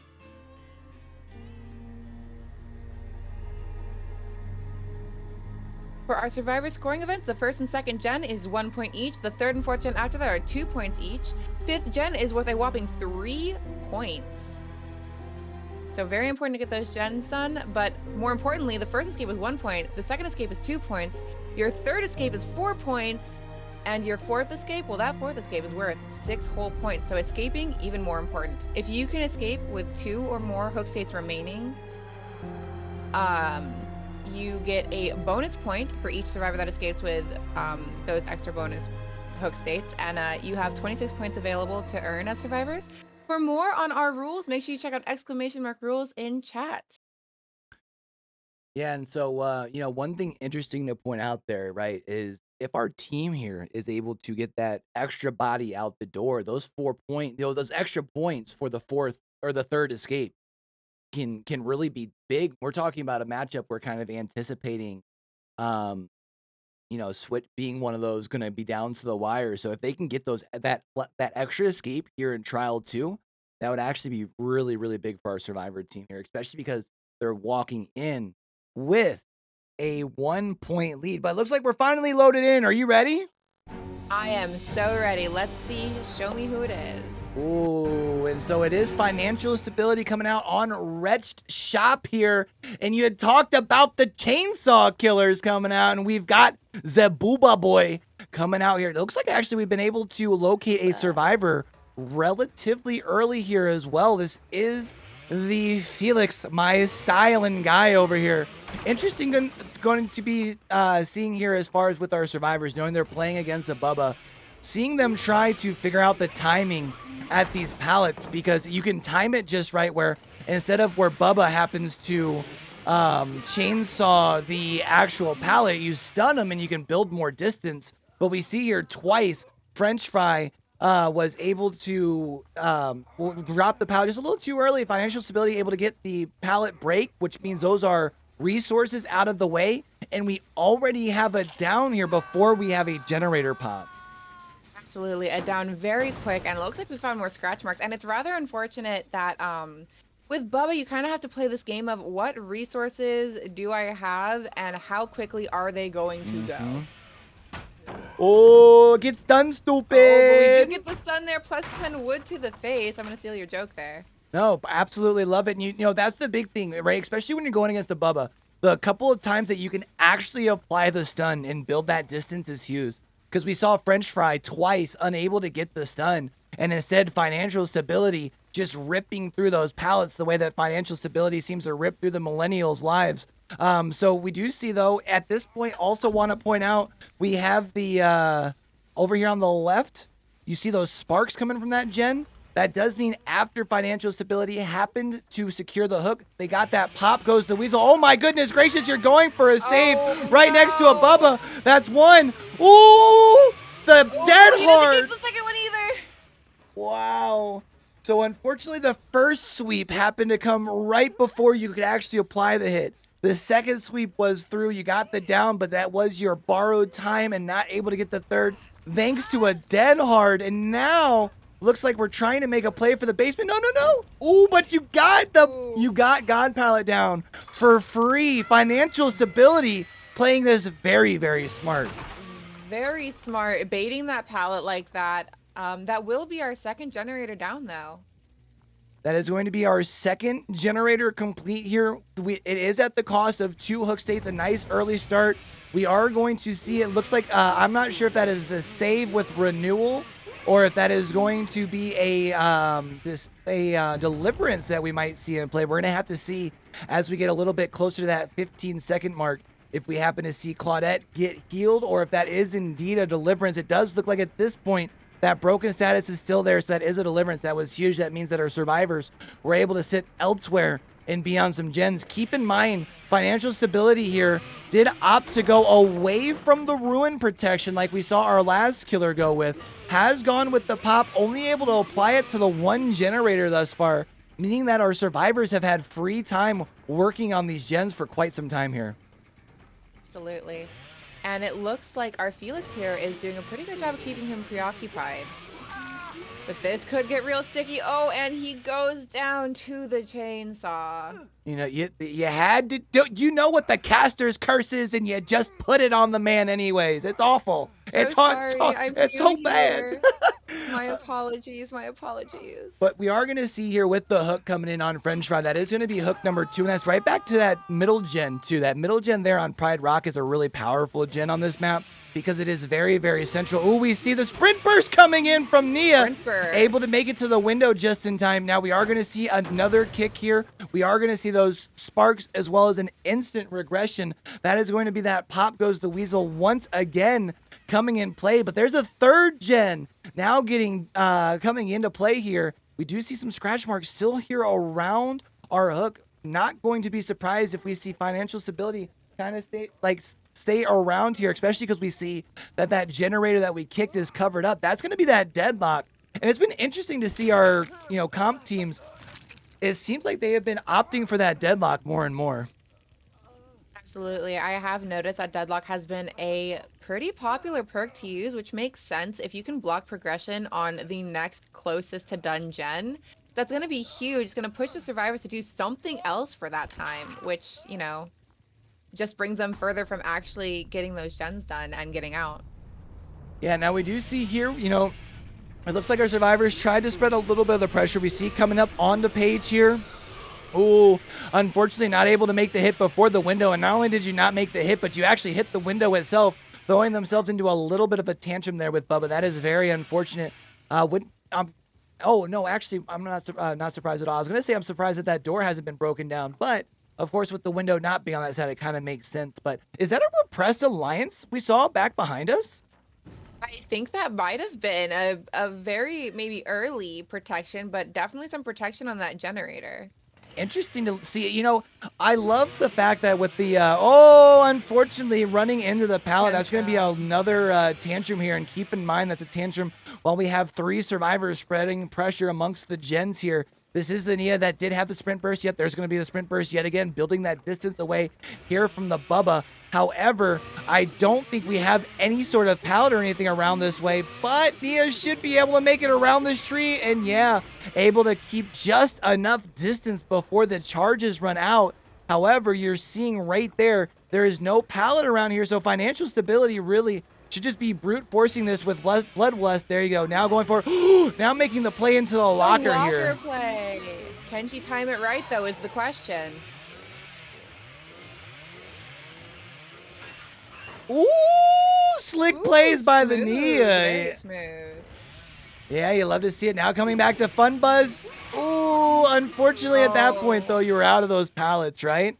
For our survivor scoring events, the first and second gen is 1 point each. The third and fourth gen after that are 2 points each. Fifth gen is worth a whopping 3 points. So very important to get those gens done, but more importantly, the first escape is 1 point, the second escape is 2 points, your third escape is 4 points, and your fourth escape, well, that fourth escape is worth 6 whole points. So escaping, even more important. If you can escape with 2 or more hook states remaining, you get a bonus point for each survivor that escapes with those extra bonus hook states, and you have 26 points available to earn as survivors. For more on our rules, make sure you check out !rules in chat. Yeah, and so one thing interesting to point out there, right, is if our team here is able to get that extra body out the door, those 4 point, those extra points for the fourth or the third escape can really be big. We're talking about a matchup we're kind of anticipating, um, Switch being one of those going to be down to the wire. So if they can get that extra escape here in trial 2, that would actually be really, really big for our survivor team here, especially because they're walking in with a 1 point lead. But it looks like we're finally loaded in. Are you ready? I am so ready. Let's see. Show me who it is. Ooh, and so it is financial stability coming out on Wretched Shop here. And you had talked about the chainsaw killers coming out, and we've got Zebuba Boy coming out here. It looks like actually we've been able to locate a survivor relatively early here as well. This is the Felix, my styling guy over here. Interesting going to be seeing here as far as with our survivors, knowing they're playing against a Bubba, seeing them try to figure out the timing at these pallets, because you can time it just right where instead of where Bubba happens to chainsaw the actual pallet, you stun them and you can build more distance. But we see here twice French Fry was able to drop the pallet just a little too early. Financial stability able to get the pallet break, which means those are resources out of the way, and we already have a down here before we have a generator pop. Absolutely, a down very quick, and it looks like we found more scratch marks. And it's rather unfortunate that with Bubba, you kind of have to play this game of what resources do I have and how quickly are they going to go. Oh, get stunned, stupid. Oh, but we do get the stun there, plus 10 wood to the face. I'm going to steal your joke there. No, absolutely love it. And you know, that's the big thing, right? Especially when you're going against the Bubba. The couple of times that you can actually apply the stun and build that distance is huge. Because we saw French Fry twice unable to get the stun, and instead financial stability just ripping through those pallets the way that financial stability seems to rip through the millennials' lives. So we do see, though, at this point, also want to point out, we have the, over here on the left, you see those sparks coming from that gen? That does mean after financial stability happened to secure the hook, they got that pop, goes the Weasel. Oh my goodness gracious, you're going for a save right next to a Bubba. That's one. Ooh, the dead hard. The second one either. Wow. So unfortunately, the first sweep happened to come right before you could actually apply the hit. The second sweep was through. You got the down, but that was your borrowed time and not able to get the third thanks to a dead hard. And now looks like we're trying to make a play for the basement. No. Ooh, but you got God Pallet down for free. Financial stability playing this very, very smart. Very smart. Baiting that pallet like that. That will be our second generator down, though. That is going to be our second generator complete here. It is at the cost of 2 hook states, a nice early start. We are going to see, it looks like, I'm not sure if that is a save with renewal or if that is going to be a deliverance that we might see in play. We're going to have to see as we get a little bit closer to that 15-second mark if we happen to see Claudette get healed or if that is indeed a deliverance. It does look like at this point that broken status is still there, so that is a deliverance. That was huge. That means that our survivors were able to sit elsewhere and be on some gens. Keep in mind, financial stability here did opt to go away from the ruin protection like we saw our last killer go with. Has gone with the pop, only able to apply it to the 1 generator thus far, meaning that our survivors have had free time working on these gens for quite some time here. Absolutely. And it looks like our Felix here is doing a pretty good job of keeping him preoccupied. But this could get real sticky. Oh, and he goes down to the chainsaw. You know, you had to do. You know what the caster's curse is, and you just put it on the man anyways. It's awful. So sorry, I'm It's new so bad. here. My apologies, my apologies. But we are going to see here with the hook coming in on French Fry, that is going to be hook number 2, and that's right back to that middle gen too. That middle gen there on Pride Rock is a really powerful gen on this map because it is very, very central. Oh, we see the sprint burst coming in from Nia, Sprint burst. able to make it to the window just in time. Now we are going to see another kick here. We are going to see those sparks as well as an instant regression. That is going to be that pop goes the weasel once again coming in play, but there's a third gen now getting coming into play here. We do see some scratch marks still here around our hook. Not going to be surprised if we see financial stability kind of stay around here, especially because we see that that generator that we kicked is covered up. That's going to be that deadlock. And it's been interesting to see our, comp teams. It seems like they have been opting for that deadlock more and more. Absolutely. I have noticed that Deadlock has been a pretty popular perk to use, which makes sense. If you can block progression on the next closest to done gen, that's going to be huge. It's going to push the survivors to do something else for that time, which, just brings them further from actually getting those gens done and getting out. Yeah, now we do see here, it looks like our survivors tried to spread a little bit of the pressure. We see coming up on the page here. Ooh, unfortunately not able to make the hit before the window. And not only did you not make the hit, but you actually hit the window itself, throwing themselves into a little bit of a tantrum there with Bubba. That is very unfortunate. Oh, no, actually, I'm not surprised at all. I was going to say I'm surprised that that door hasn't been broken down. But, of course, with the window not being on that side, it kind of makes sense. But is that a repressed alliance we saw back behind us? I think that might have been a very maybe early protection, but definitely some protection on that generator. Interesting to see. I love the fact that with the unfortunately running into the pallet, that's going to be another tantrum here. And keep in mind that's a tantrum while we have 3 survivors spreading pressure amongst the gens here. This is the Nia that did have the sprint burst. Yet there's going to be the sprint burst yet again, building that distance away here from the Bubba. However, I don't think we have any sort of pallet or anything around this way, but Nia should be able to make it around this tree. And yeah, able to keep just enough distance before the charges run out. However, you're seeing right there is no pallet around here. So financial stability really should just be brute forcing this with Bloodlust. There you go. Now going for, now making the play into the locker here. Play. Can she time it right, though, is the question. Ooh, slick plays by the Nia. Very smooth. Yeah, you love to see it. Now coming back to Fun Buzz. Ooh, unfortunately at that point, though, you were out of those pallets, right?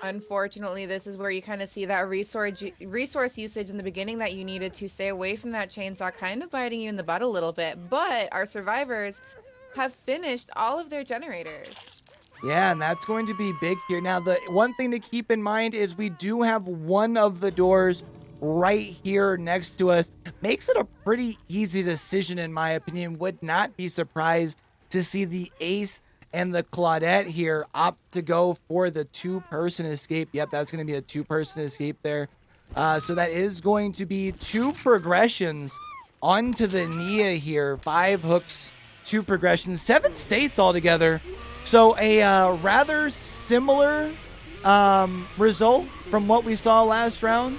Unfortunately, this is where you kind of see that resource usage in the beginning that you needed to stay away from that chainsaw, kind of biting you in the butt a little bit. But our survivors have finished all of their generators. Yeah, and that's going to be big here. Now, the one thing to keep in mind is we do have one of the doors right here next to us. Makes it a pretty easy decision, in my opinion. Would not be surprised to see the Ace and the Claudette here opt to go for the 2-person escape. Yep, that's going to be a 2-person escape there. So that is going to be 2 progressions onto the Nia here. 5 hooks, 2 progressions, 7 states altogether. So a rather similar result from what we saw last round.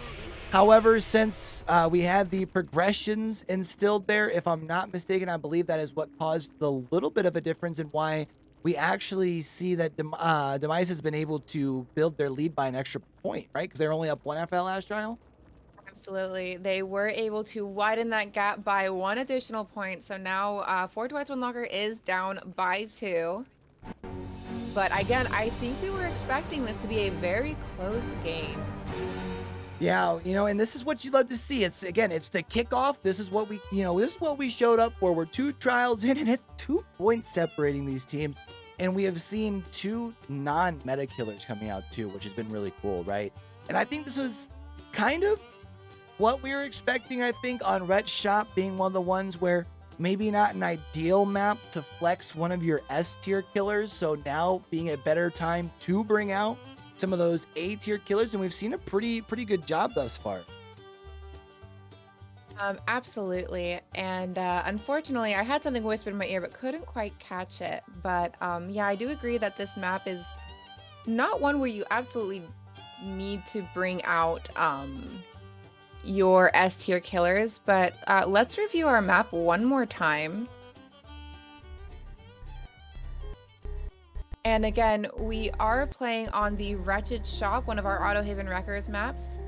However, since we had the progressions instilled there, if I'm not mistaken, I believe that is what caused the little bit of a difference in why we actually see that Demice has been able to build their lead by an extra point, right? Because they're only up 1 after that last trial. Absolutely. They were able to widen that gap by 1 additional point. So now for Dwights One Locker is down by 2. But again, I think we were expecting this to be a very close game. Yeah, and this is what you love to see. It's the kickoff. This is what we showed up for. We're 2 trials in, and it's 2 points separating these teams. And we have seen 2 non-meta killers coming out too, which has been really cool, right? And I think this was kind of what we were expecting, I think, on Ret Shop being one of the ones where maybe not an ideal map to flex one of your S tier killers. So now being a better time to bring out some of those A tier killers, and we've seen a pretty good job thus far. Absolutely. And unfortunately, I had something whispered in my ear but couldn't quite catch it. But yeah, I do agree that this map is not one where you absolutely need to bring out your S tier killers. But let's review our map one more time. And again, we are playing on the Wretched Shop, one of our Auto Haven Wreckers maps.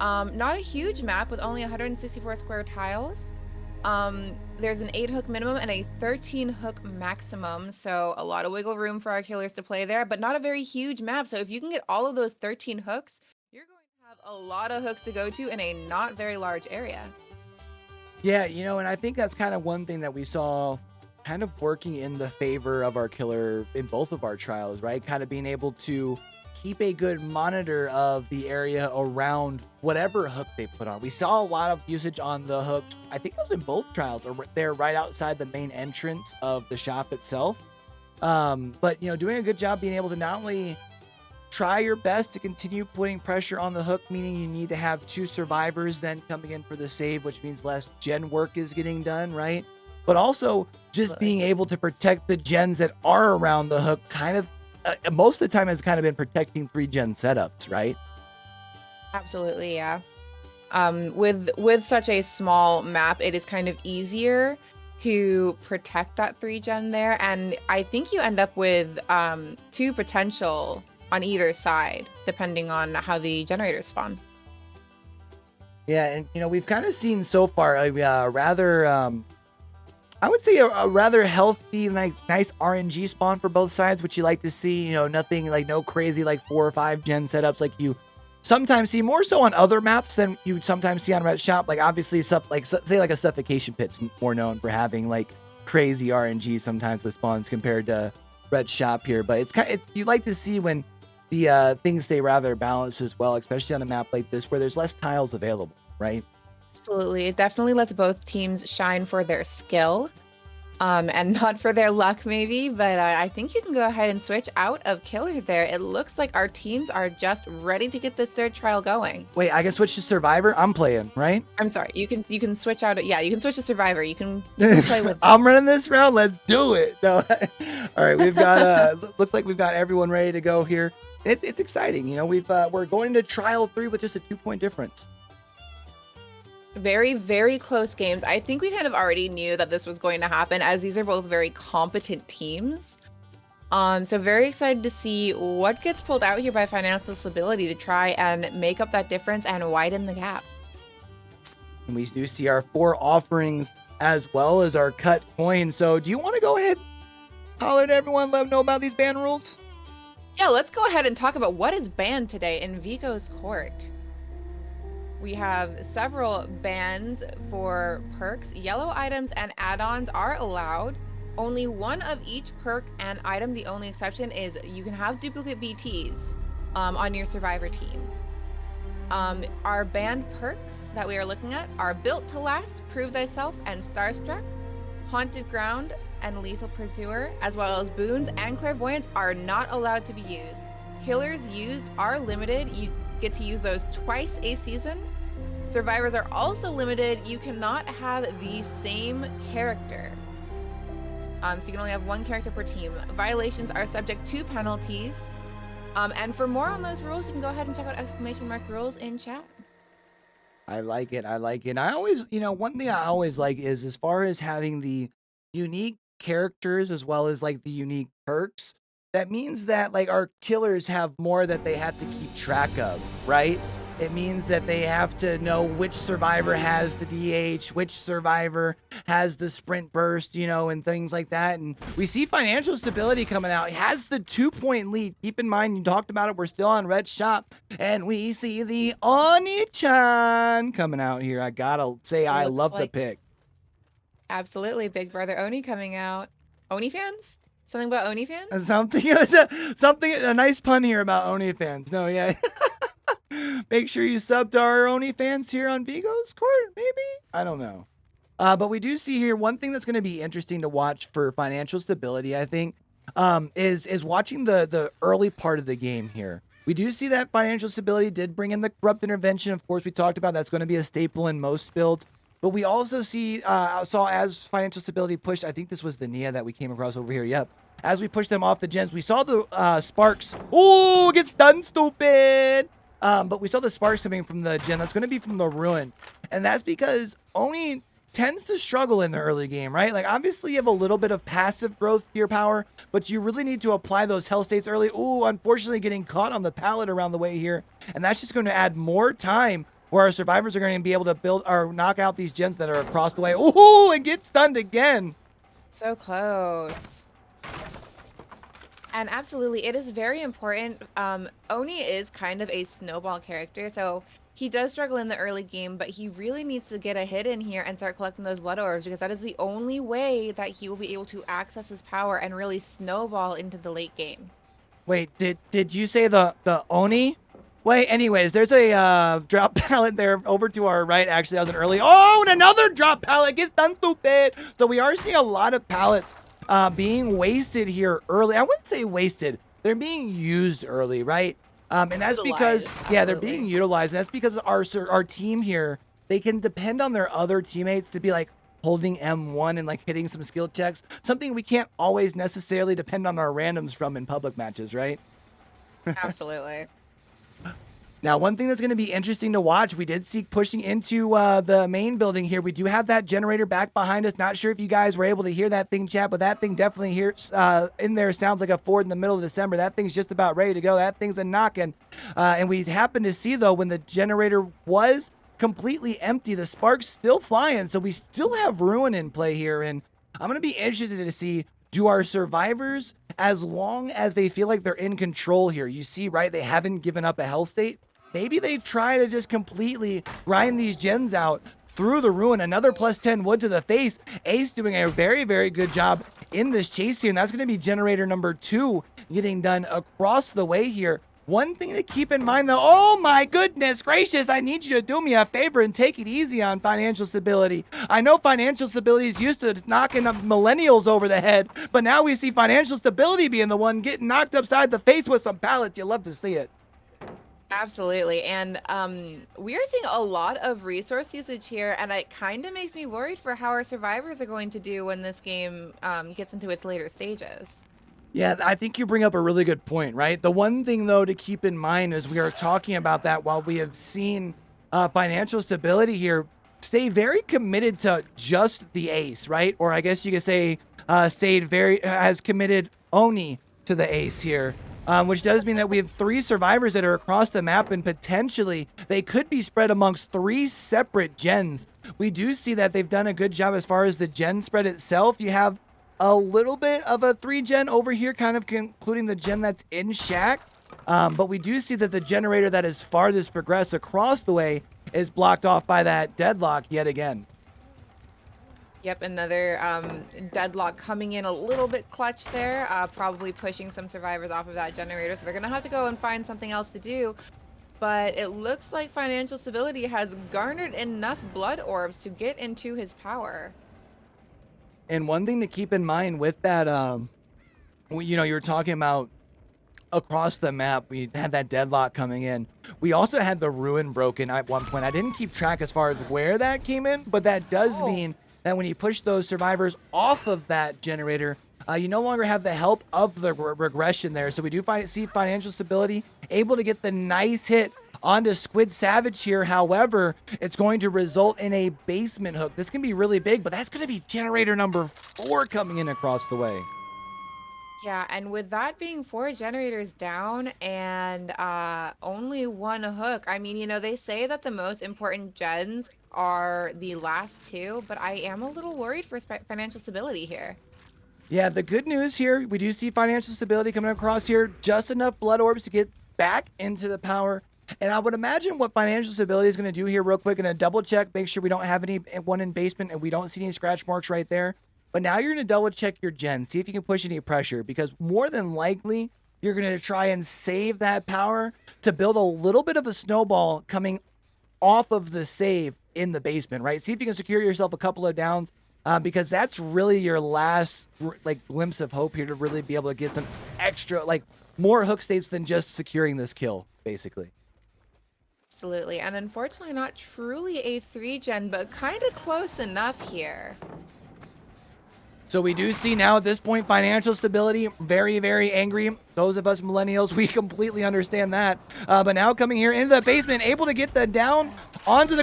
Not a huge map with only 164 square tiles. There's an 8 hook minimum and a 13 hook maximum, so a lot of wiggle room for our killers to play there, but not a very huge map. So if you can get all of those 13 hooks, you're going to have a lot of hooks to go to in a not very large area. Yeah, and I think that's kind of one thing that we saw kind of working in the favor of our killer in both of our trials, right? Kind of being able to keep a good monitor of the area around whatever hook they put on. We saw a lot of usage on the hook. I think it was in both trials, or they're right outside the main entrance of the shop itself. But doing a good job being able to not only try your best to continue putting pressure on the hook, meaning you need to have 2 survivors then coming in for the save, which means less gen work is getting done, right? But also just Absolutely. being able to protect the gens that are around the hook kind of most of the time has kind of been protecting 3 gen setups, right? Absolutely, yeah. With such a small map, it is kind of easier to protect that 3 gen there, and I think you end up with 2 potential on either side, depending on how the generators spawn. Yeah, and we've kind of seen so far a rather I would say a rather healthy, like nice RNG spawn for both sides, which you like to see. Nothing like no crazy like 4 or 5 gen setups like you sometimes see more so on other maps than you sometimes see on Red Shop. Like obviously stuff like say like a Suffocation Pit's more known for having like crazy RNG sometimes with spawns compared to Red Shop here. But it's you like to see when the things stay rather balanced as well, especially on a map like this where there's less tiles available, right? Absolutely. It definitely lets both teams shine for their skill, and not for their luck, maybe. But I think you can go ahead and switch out of killer there. It looks like our teams are just ready to get this third trial going. Wait, I can switch to Survivor. I'm playing, right? I'm sorry. You can switch out. Yeah, you can switch to survivor. You can play with. I'm running this round. Let's do it. No. All right, we've got looks like we've got everyone ready to go here. It's exciting. We're going into trial 3 with just a 2-point difference. Very, very close games. I think we kind of already knew that this was going to happen, as these are both very competent teams. So very excited to see what gets pulled out here by Financial Stability to try and make up that difference and widen the gap. And we do see our 4 offerings as well as our cut coins. So do you want to go ahead, holler to everyone, let them know about these ban rules? Yeah, let's go ahead and talk about what is banned today in Vigo's court. We have several bans for perks. Yellow items and add-ons are allowed. Only one of each perk and item. The only exception is you can have duplicate BTs on your survivor team. Our banned perks that we are looking at are Built to Last, Prove Thyself, and Starstruck. Haunted Ground and Lethal Pursuer, as well as Boons and Clairvoyance, are not allowed to be used. Killers used are limited. You get to use those twice a season. Survivors are also limited. You cannot have the same character. So you can only have 1 character per team. Violations are subject to penalties. And for more on those rules, you can go ahead and check out ! rules in chat. I like it. I like it. And I always, one thing I always like is as far as having the unique characters as well as like the unique perks, that means that like our killers have more that they have to keep track of, right? It means that they have to know which survivor has the DH, which survivor has the sprint burst, and things like that. And we see Financial Stability coming out. It has the 2-point lead. Keep in mind, you talked about it. We're still on Red Shop. And we see the Oni-chan coming out here. I gotta say, I love the pick. Absolutely. Big Brother Oni coming out. Oni fans? Something about Oni fans? Something, a nice pun here about OnlyFans. No, yeah. Make sure you sub to our OnlyFans here on Vigo's court, maybe? I don't know. But we do see here one thing that's going to be interesting to watch for Financial Stability, I think, is watching the early part of the game here. We do see that Financial Stability did bring in the Corrupt Intervention. Of course, we talked about that's going to be a staple in most builds. But we also saw as financial stability pushed, I think this was the Nia that we came across over here. Yep. As we pushed them off the gens, we saw the sparks. Oh, gets done, stupid. But we saw the sparks coming from the gen. That's going to be from the ruin. And that's because Oni tends to struggle in the early game, right? Like, obviously, you have a little bit of passive growth to your power, but you really need to apply those hell states early. Ooh, unfortunately, getting caught on the pallet around the way here. And that's just going to add more time where our survivors are going to be able to build or knock out these gens that are across the way. Ooh, and get stunned again. So close. And absolutely, it is very important. Oni is kind of a snowball character, so he does struggle in the early game, but he really needs to get a hit in here and start collecting those blood orbs because that is the only way that he will be able to access his power and really snowball into the late game. Wait, did you say the Oni? Wait, anyways, there's a drop pallet there over to our right. Actually, that was an early. Oh, and another drop pallet gets done stupid. So we are seeing a lot of pallets being wasted here early. I wouldn't say wasted. They're being used early, right? And that's because, Utilized, yeah, they're absolutely. being utilized. And that's because our team here, they can depend on their other teammates to be like holding M1 and like hitting some skill checks. Something we can't always necessarily depend on our randoms from in public matches, right? Absolutely. Now, one thing that's going to be interesting to watch, we did see pushing into the main building here. We do have that generator back behind us. Not sure if you guys were able to hear that thing, chat, but that thing definitely here in there sounds like a Ford in the middle of December. That thing's just about ready to go. That thing's a knocking. And we happen to see, though, when the generator was completely empty, the sparks still flying. So we still have Ruin in play here. And I'm going to be interested to see, do our survivors, as long as they feel like they're in control here, you see, right, they haven't given up a hell state. Maybe they try to just completely grind these gens out through the ruin. Another plus 10 wood to the face. Ace doing a very, very good job in this chase here. And that's going to be generator number 2 getting done across the way here. One thing to keep in mind, though, oh my goodness gracious, I need you to do me a favor and take it easy on financial stability. I know financial stability is used to knocking up millennials over the head, but now we see financial stability being the one getting knocked upside the face with some pallets. You love to see it. Absolutely. And we are seeing a lot of resource usage here, and it kind of makes me worried for how our survivors are going to do when this game gets into its later stages. Yeah, I think you bring up a really good point, right? The one thing, though, to keep in mind as we are talking about that, while we have seen financial stability here, stay very committed to just the ace, right? Or I guess you could say has committed Oni to the ace here. Which does mean that we have 3 survivors that are across the map, and potentially they could be spread amongst 3 separate gens. We do see that they've done a good job as far as the gen spread itself. You have a little bit of a 3 gen over here, kind of including the gen that's in Shack. But we do see that the generator that is farthest progressed across the way is blocked off by that deadlock yet again. Yep, another deadlock coming in a little bit clutch there, probably pushing some survivors off of that generator. So they're going to have to go and find something else to do. But it looks like financial stability has garnered enough blood orbs to get into his power. And one thing to keep in mind with that, you were talking about across the map, we had that deadlock coming in. We also had the ruin broken at one point. I didn't keep track as far as where that came in, but that does mean that when you push those survivors off of that generator, you no longer have the help of the regression there. So we do see financial stability able to get the nice hit onto Squid Savage here. However, it's going to result in a basement hook. This can be really big, but that's going to be generator number 4 coming in across the way. Yeah, and with that being 4 generators down and only 1 hook, I mean, they say that the most important gens are the last 2, but I am a little worried for financial stability here. Yeah, the good news here, we do see financial stability coming across here. Just enough blood orbs to get back into the power. And I would imagine what financial stability is going to do here real quick. Going to double check, make sure we don't have anyone in basement and we don't see any scratch marks right there. But now you're going to double check your gen, see if you can push any pressure, because more than likely you're going to try and save that power to build a little bit of a snowball coming off of the save in the basement, right? See if you can secure yourself a couple of downs, because that's really your last glimpse of hope here to really be able to get some extra, more hook states than just securing this kill, basically. Absolutely. And unfortunately, not truly a 3-gen, but kind of close enough here. So we do see now at this point financial stability, very, very angry. Those of us millennials, we completely understand that. But now coming here into the basement, able to get the down onto the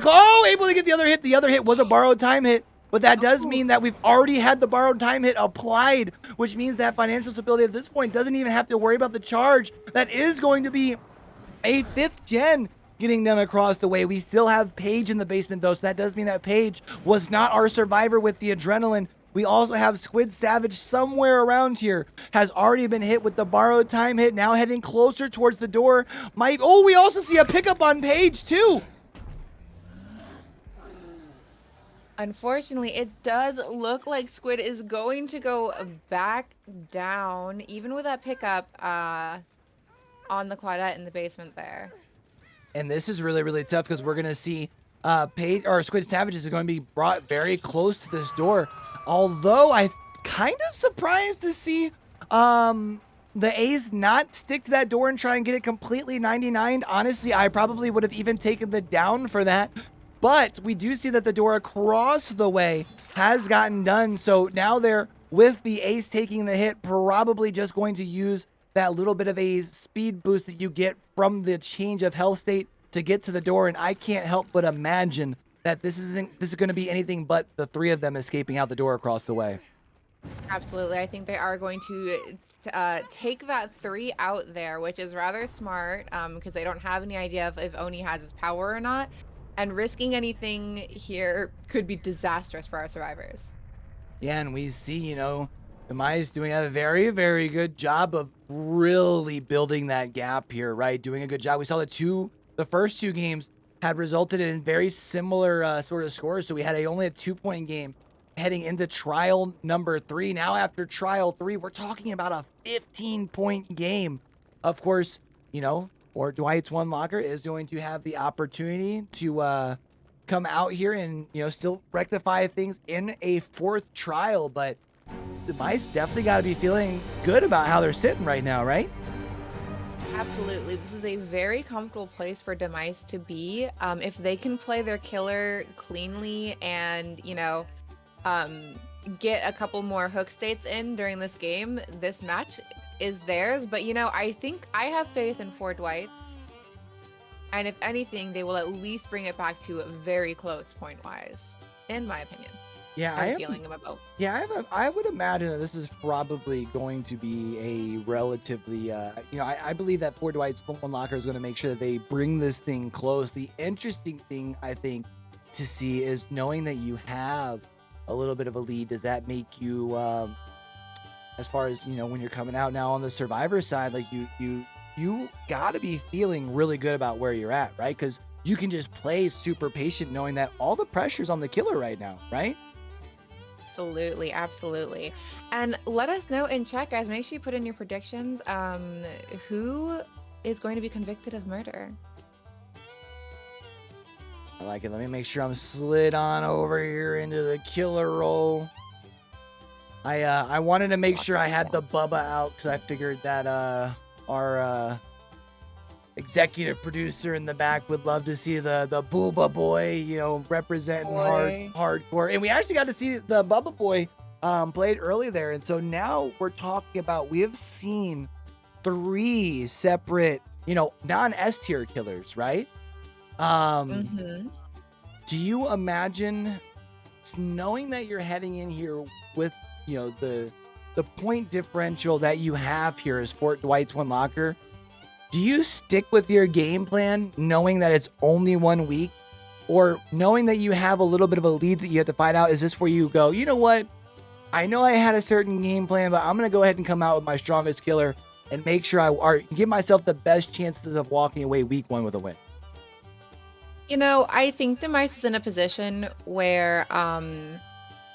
able to get the other hit. The other hit was a borrowed time hit. But that does mean that we've already had the borrowed time hit applied, which means that financial stability at this point doesn't even have to worry about the charge. That is going to be a 5th gen getting done across the way. We still have Paige in the basement, though, so that does mean that Paige was not our survivor with the adrenaline. We also have Squid Savage somewhere around here, has already been hit with the borrowed time hit, now heading closer towards the door. We also see a pickup on Paige, too. Unfortunately, it does look like Squid is going to go back down, even with that pickup on the Claudette in the basement there. And this is really, really tough because we're going to see Paige or Squid Savage is going to be brought very close to this door. Although I kind of surprised to see the A's not stick to that door and try and get it completely 99. Honestly, I probably would have even taken the down for that. But we do see that the door across the way has gotten done. So now they're, with the Ace taking the hit, probably just going to use that little bit of a speed boost that you get from the change of health state to get to the door. And I can't help but imagine that this is going to be anything but the 3 of them escaping out the door across the way. Absolutely. I think they are going to take that 3 out there, which is rather smart because they don't have any idea if Oni has his power or not. And risking anything here could be disastrous for our survivors. Yeah, and we see, Demice doing a very, very good job of really building that gap here, right? Doing a good job. We saw the first 2 games had resulted in very similar sort of scores. So we had only a 2-point game heading into trial number 3. Now after trial 3, we're talking about a 15-point game. Of course, or Dwights One Locker is going to have the opportunity to come out here and, still rectify things in a 4th trial. But the Mice definitely got to be feeling good about how they're sitting right now, right? Absolutely. This is a very comfortable place for Demice to be. If they can play their killer cleanly and, get a couple more hook states in during this game, this match is theirs. But, I think I have faith in 4 Dwights. And if anything, they will at least bring it back to very close point-wise, in my opinion. Yeah, I'm feeling them about. Yeah, I would imagine that this is probably going to be a relatively, I believe that 4 Dwights One Locker is going to make sure that they bring this thing close. The interesting thing, I think, to see is knowing that you have a little bit of a lead. Does that make you, as far as, when you're coming out now on the survivor side, like you got to be feeling really good about where you're at, right? Because you can just play super patient knowing that all the pressure's on the killer right now, right? Absolutely, absolutely. And let us know in chat, guys. Make sure you put in your predictions. Who is going to be convicted of murder? I like it. Let me make sure I'm slid on over here into the killer role. I wanted to make sure I had the Bubba out because I figured that our executive producer in the back would love to see the Booba boy, representing hardcore. And we actually got to see the Bubba boy played early there. And so now we're talking about, we have seen 3 separate, non-S tier killers, right? Do you imagine knowing that you're heading in here with, the point differential that you have here is Fort Dwights One Locker? Do you stick with your game plan knowing that it's only 1 week, or knowing that you have a little bit of a lead that you have to find out? Is this where you go, you know what? I know I had a certain game plan, but I'm going to go ahead and come out with my strongest killer and make sure I give myself the best chances of walking away week 1 with a win. I think Demice is in a position where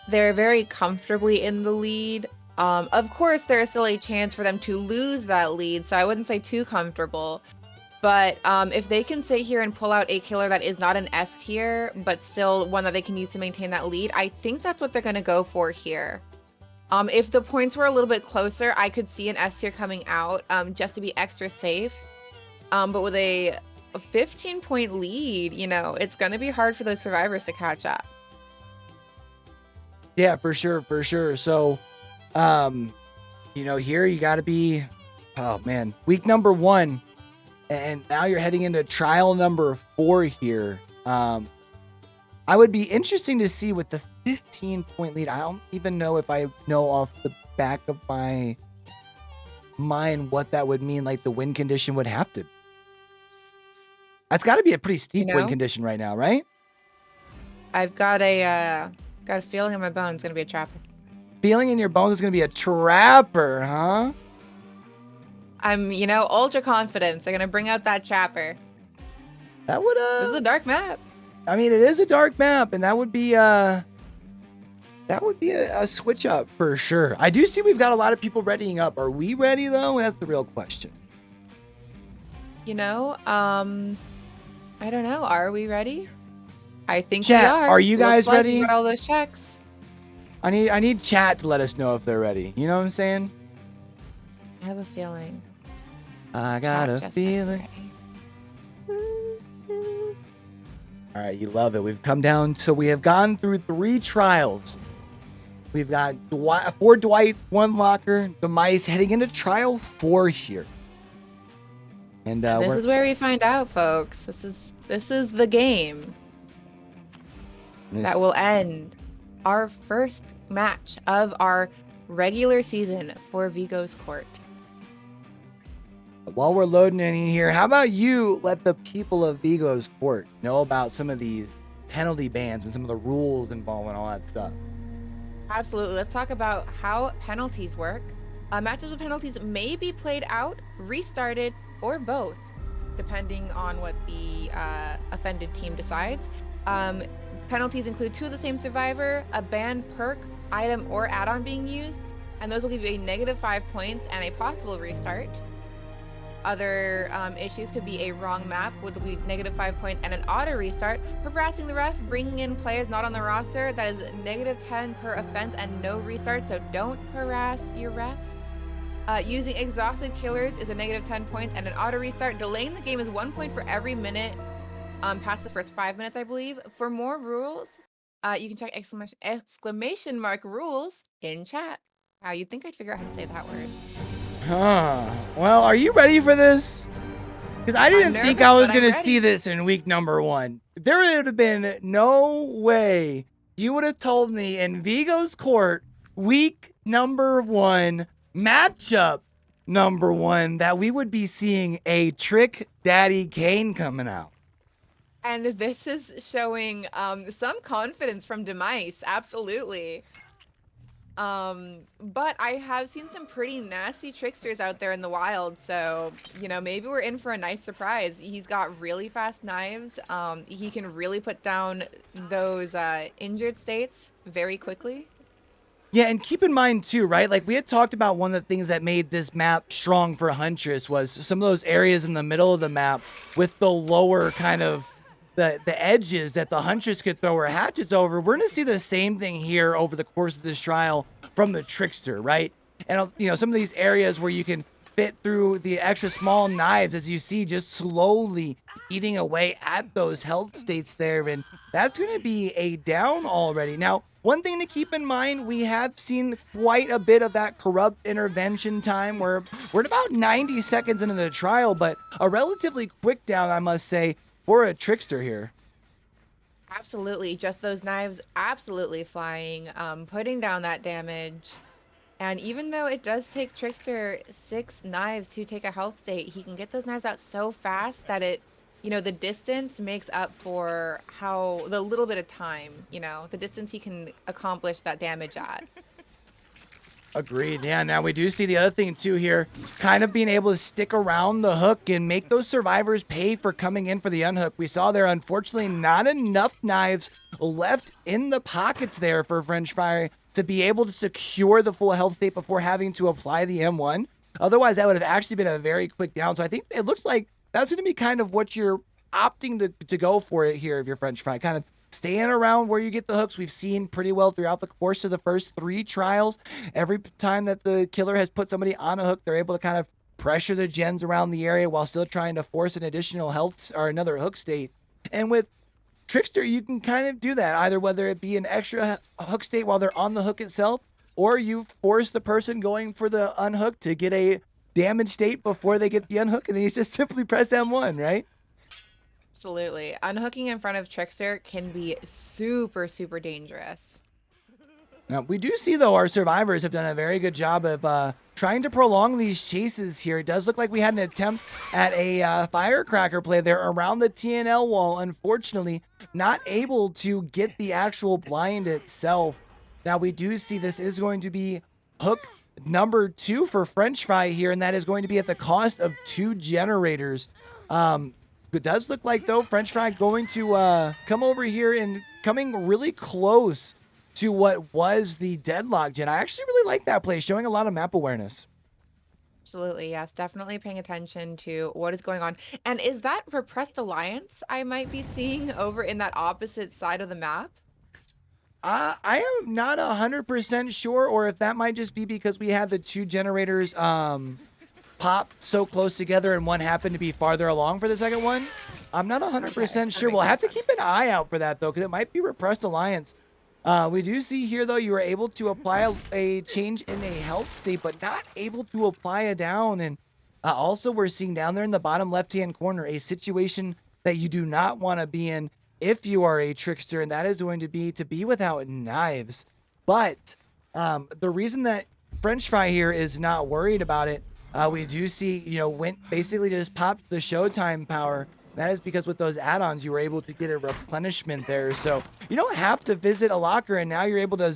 they're very comfortably in the lead. Of course, there is still a chance for them to lose that lead, so I wouldn't say too comfortable. But if they can sit here and pull out a killer that is not an S tier, but still one that they can use to maintain that lead, I think that's what they're going to go for here. If the points were a little bit closer, I could see an S tier coming out just to be extra safe. But with a a 15-point lead, it's going to be hard for those survivors to catch up. Yeah, for sure, for sure. So, here you got to be, oh man, week number 1, and now you're heading into trial number 4 here. I would be interesting to see with the 15-point lead. I don't even know if I know off the back of my mind what that would mean. Like the wind condition would have to. That's got to be a pretty steep wind condition right now, right? I've got a feeling in my bones it's gonna be a trapper. Feeling in your bones is gonna be a trapper, huh? I'm, ultra confident. They're gonna bring out that trapper. That would This is a dark map. I mean, it is a dark map, and that would be a switch up for sure. I do see we've got a lot of people readying up. Are we ready though? That's the real question. I don't know. Are we ready? I think Chat, we are. are you guys Looks like ready? we got all those checks. I need chat to let us know if they're ready. You know what I'm saying? I have a feeling. I got Chat a just feeling. ready. All right, you love it. We've come down, so we have gone through 3 trials. We've got 4 Dwights, 1 Locker, Demice heading into trial 4 here. And This is where we find out, folks. This is the game that will end our first match of our regular season for Vigo's Court. While we're loading in here, how about you let the people of Vigo's Court know about some of these penalty bans and some of the rules involved and all that stuff? Absolutely. Let's talk about how penalties work. Matches with penalties may be played out, restarted, or both, depending on what the offended team decides. Penalties include 2 of the same survivor, a banned perk, item, or add-on being used, and those will give you a -5 points and a possible restart. Other issues could be a wrong map, which will be -5 points and an auto restart. Harassing the ref, bringing in players not on the roster, that is -10 per offense and no restart, so don't harass your refs. Using exhausted killers is a -10 points and an auto restart. Delaying the game is 1 point for every minute past the first 5 minutes, I believe. For more rules, you can check exclamation mark rules in chat. Wow, you'd think I'd figure out how to say that word. Well, are you ready for this? Because I didn't think I was going to ready. see this in week number 1. There would have been no way you would have told me in Vigo's Court, week number 1, matchup number 1, that we would be seeing a Trick Daddy Kane coming out. And this is showing some confidence from Demice, absolutely. But I have seen some pretty nasty tricksters out there in the wild, so, maybe we're in for a nice surprise. He's got really fast knives. He can really put down those injured states very quickly. Yeah, and keep in mind too, right? Like we had talked about, one of the things that made this map strong for Huntress was some of those areas in the middle of the map with the lower kind of the edges that the Huntress could throw her hatchets over. We're going to see the same thing here over the course of this trial from the Trickster, right? And, some of these areas where you can fit through the extra small knives, as you see, just slowly eating away at those health states there. And that's going to be a down already. Now, one thing to keep in mind, we have seen quite a bit of that corrupt intervention time where we're at about 90 seconds into the trial, but a relatively quick down, I must say, for a Trickster here. Absolutely. Just those knives absolutely flying, putting down that damage. And even though it does take Trickster 6 knives to take a health state, he can get those knives out so fast that it, the distance makes up for the little bit of time, the distance he can accomplish that damage at. Agreed. Yeah, now we do see the other thing too here, kind of being able to stick around the hook and make those survivors pay for coming in for the unhook. We saw there, unfortunately, not enough knives left in the pockets there for French Fire to be able to secure the full health state before having to apply the M1. Otherwise, that would have actually been a very quick down. So I think it looks like that's going to be kind of what you're opting to go for it here if you're French Fry. Kind of staying around where you get the hooks. We've seen pretty well throughout the course of the first 3 trials. Every time that the killer has put somebody on a hook, they're able to kind of pressure the gens around the area while still trying to force an additional health or another hook state. And with Trickster, you can kind of do that, either whether it be an extra hook state while they're on the hook itself, or you force the person going for the unhook to get a damage state before they get the unhook, and then you just simply press M1, right? Absolutely. Unhooking in front of Trickster can be super, super dangerous. Now, we do see, though, our survivors have done a very good job of trying to prolong these chases here. It does look like we had an attempt at a firecracker play there around the TNL wall. Unfortunately, not able to get the actual blind itself. Now, we do see this is going to be hook number 2 for French Fry here, and that is going to be at the cost of 2 generators. It does look like, though, French Fry going to come over here and coming really close to what was the deadlock gen. I actually really like that play, showing a lot of map awareness. Absolutely, yes. Definitely paying attention to what is going on. And is that Repressed Alliance I might be seeing over in that opposite side of the map? I am not 100% sure, or if that might just be because we had the 2 generators pop so close together and one happened to be farther along for the second one. I'm not 100% sure. We'll have to keep an eye out for that, though, because it might be Repressed Alliance. We do see here, though, you were able to apply a change in a health state, but not able to apply a down. And also, we're seeing down there in the bottom left-hand corner a situation that you do not want to be in if you are a trickster, and that is going to be without knives. But the reason that French Fry here is not worried about it, we do see, went basically just popped the Showtime power. That is because with those add-ons, you were able to get a replenishment there. So you don't have to visit a locker, and now you were able to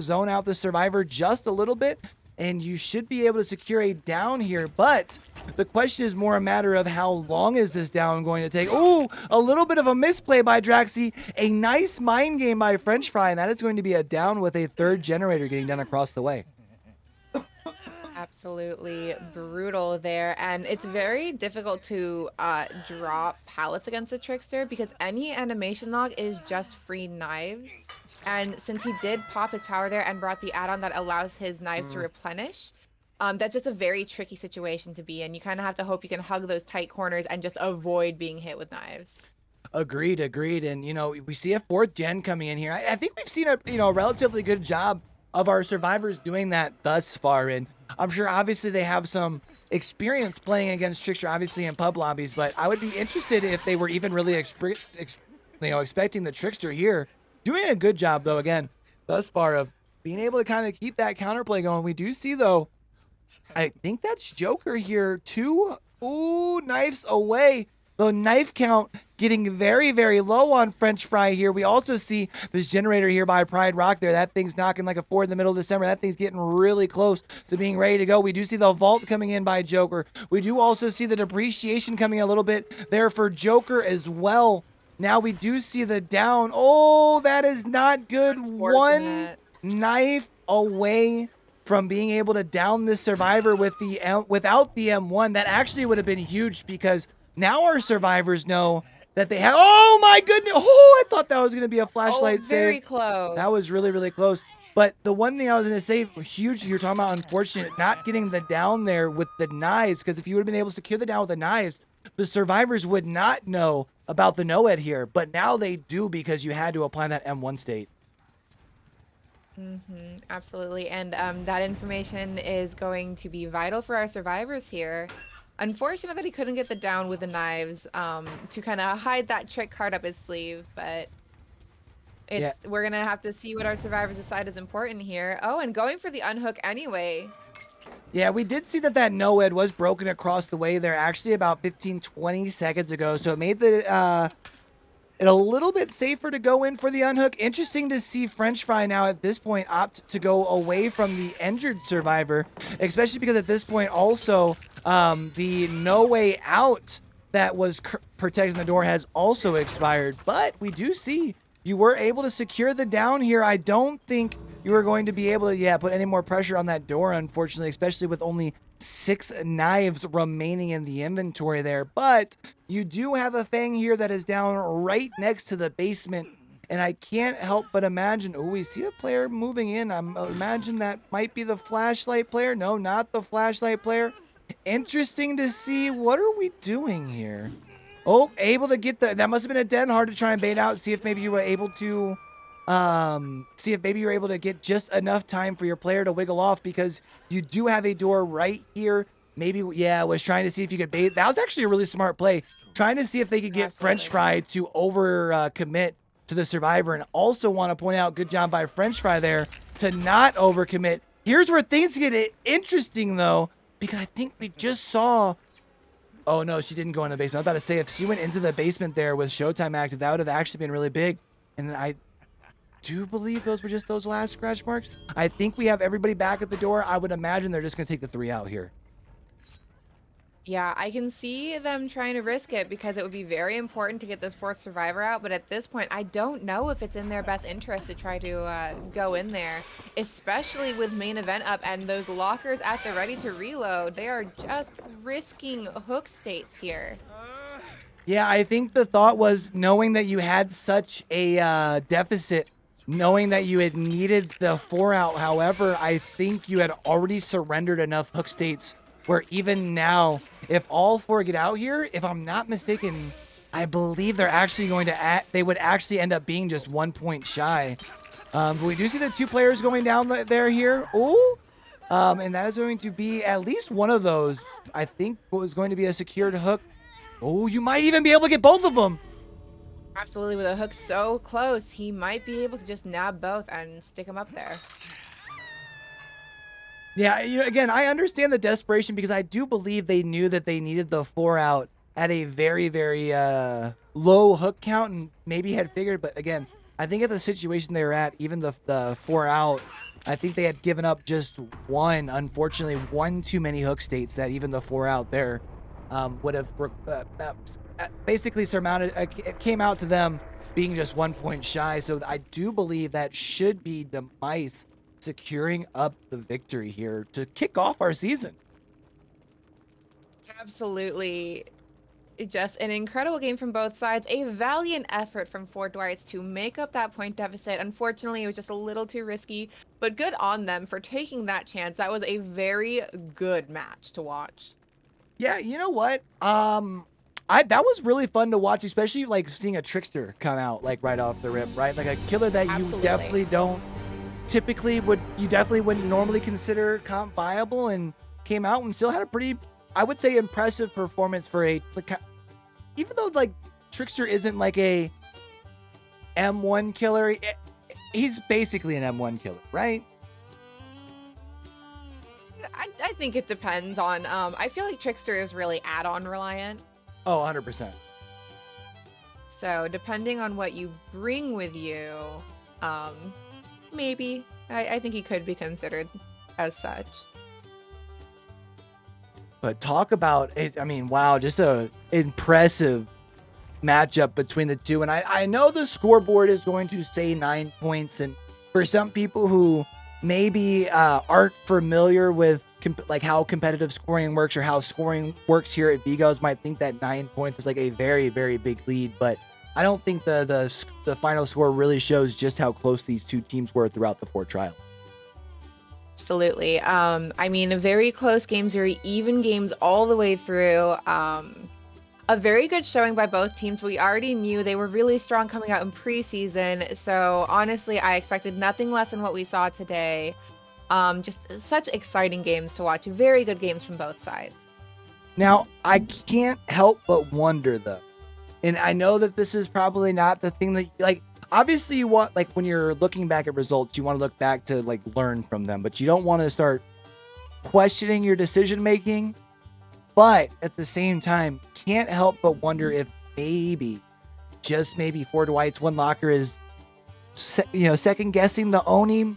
zone out the survivor just a little bit, and you should be able to secure a down here. But the question is more a matter of how long is this down going to take? Oh, a little bit of a misplay by Draxi. A nice mind game by French Fry, and that is going to be a down with a 3rd generator getting done across the way. Absolutely brutal there. And it's very difficult to drop pallets against a Trickster because any animation log is just free knives. And since he did pop his power there and brought the add-on that allows his knives to replenish, that's just a very tricky situation to be in. You kind of have to hope you can hug those tight corners and just avoid being hit with knives. Agreed. And, we see a 4th gen coming in here. I think we've seen a relatively good job of our survivors doing that thus far. And I'm sure obviously they have some experience playing against Trickster, obviously in pub lobbies, but I would be interested if they were even really expecting the Trickster here. Doing a good job, though, again, thus far of being able to kind of keep that counterplay going. We do see, though, I think that's Joker here. 2 knives away. The knife count getting very, very low on French Fry here. We also see this generator here by Pride Rock there. That thing's knocking like a 4 in the middle of December. That thing's getting really close to being ready to go. We do see the vault coming in by Joker. We do also see the depreciation coming a little bit there for Joker as well. Now we do see the down. Oh, that is not good. 1 knife away from being able to down this survivor with without the M1. That actually would have been huge because now our survivors know that they have. Oh my goodness! Oh, I thought that was going to be a flashlight save. Very close. That was really, really close. But the one thing I was going to say, huge, you're talking about unfortunate, not getting the down there with the knives, because if you would have been able to secure the down with the knives, the survivors would not know about the no-ed here. But now they do because you had to apply that M1 state. Absolutely. And that information is going to be vital for our survivors here. Unfortunate that he couldn't get the down with the knives to kind of hide that trick card up his sleeve, but we're gonna have to see what our survivors decide is important here. Oh, and going for the unhook anyway. Yeah, we did see that no-ed was broken across the way there actually about 15-20 seconds ago, so it made the it a little bit safer to go in for the unhook. Interesting to see French Fry now at this point opt to go away from the injured survivor, especially because at this point also the no way out that was protecting the door has also expired. But we do see you were able to secure the down here. I don't think you were going to be able to, put any more pressure on that door, unfortunately, especially with only 6 knives remaining in the inventory there. But you do have a Fang here that is down right next to the basement. And I can't help but imagine, we see a player moving in. I imagine that might be the flashlight player. No, not the flashlight player. interesting to see. What are we doing here? Oh, able to get that must have been a den hard to try and bait out. See if maybe you were able to get just enough time for your player to wiggle off, because you do have a door right here. Maybe, yeah, was trying to see if you could bait. That was actually a really smart play. Trying to see if they could get French Fry to over commit to the survivor. And also want to point out, good job by French Fry there to not overcommit. Here's where things get interesting though, because I think we just saw, oh no, she didn't go in the basement. I was about to say, if she went into the basement there with Showtime active, that would have actually been really big. And I do believe those were just those last scratch marks. I think we have everybody back at the door. I would imagine they're just going to take the 3 out here. Yeah, I can see them trying to risk it because it would be very important to get this 4th survivor out. But at this point, I don't know if it's in their best interest to try to go in there, especially with main event up and those lockers at the ready to reload. They are just risking hook states here. Yeah, I think the thought was, knowing that you had such a deficit, knowing that you had needed the 4 out. However, I think you had already surrendered enough hook states where even now, if all 4 get out here, if I'm not mistaken, I believe they're actually going to they would actually end up being just 1 point shy. But we do see the 2 players going down there here. Ooh. And that is going to be at least one of those. I think was going to be a secured hook. Oh, you might even be able to get both of them. Absolutely, with a hook so close, he might be able to just nab both and stick them up there. Yeah, again, I understand the desperation, because I do believe they knew that they needed the 4 out at a very, very low hook count, and maybe had figured. But again, I think at the situation they were at, even the 4 out, I think they had given up just one, unfortunately, one too many hook states that even the 4 out there would have basically surmounted. It came out to them being just 1 point shy. So I do believe that should be Demice securing up the victory here to kick off our season. Absolutely. Just an incredible game from both sides. A valiant effort from Dwights to make up that point deficit. Unfortunately, it was just a little too risky, but good on them for taking that chance. That was a very good match to watch. Yeah, you know what? That was really fun to watch, especially like seeing a trickster come out like right off the rip, right? Like a killer that you definitely wouldn't normally consider comp viable, and came out and still had a pretty, I would say, impressive performance for even though like Trickster isn't like a M1 killer, he's basically an M1 killer, right? I think it depends on, I feel like Trickster is really add-on reliant. Oh, 100%. So depending on what you bring with you, maybe I think he could be considered as such. But talk about it. I mean, wow, just a impressive matchup between the two. And I know the scoreboard is going to say 9 points. And for some people who maybe aren't familiar with like how competitive scoring works or how scoring works here at Vigos, might think that 9 points is like a very, very big lead. But I don't think the final score really shows just how close these two teams were throughout the 4 trial. Absolutely. I mean, very close games, very even games all the way through. A very good showing by both teams. We already knew they were really strong coming out in preseason. So honestly, I expected nothing less than what we saw today. Just such exciting games to watch. Very good games from both sides. Now, I can't help but wonder though, and I know that this is probably not the thing that, like, obviously you want, like, when you're looking back at results, you want to look back to like learn from them, but you don't want to start questioning your decision making. But at the same time, can't help but wonder if maybe, just maybe, for Dwights, One Locker is, second guessing the Oni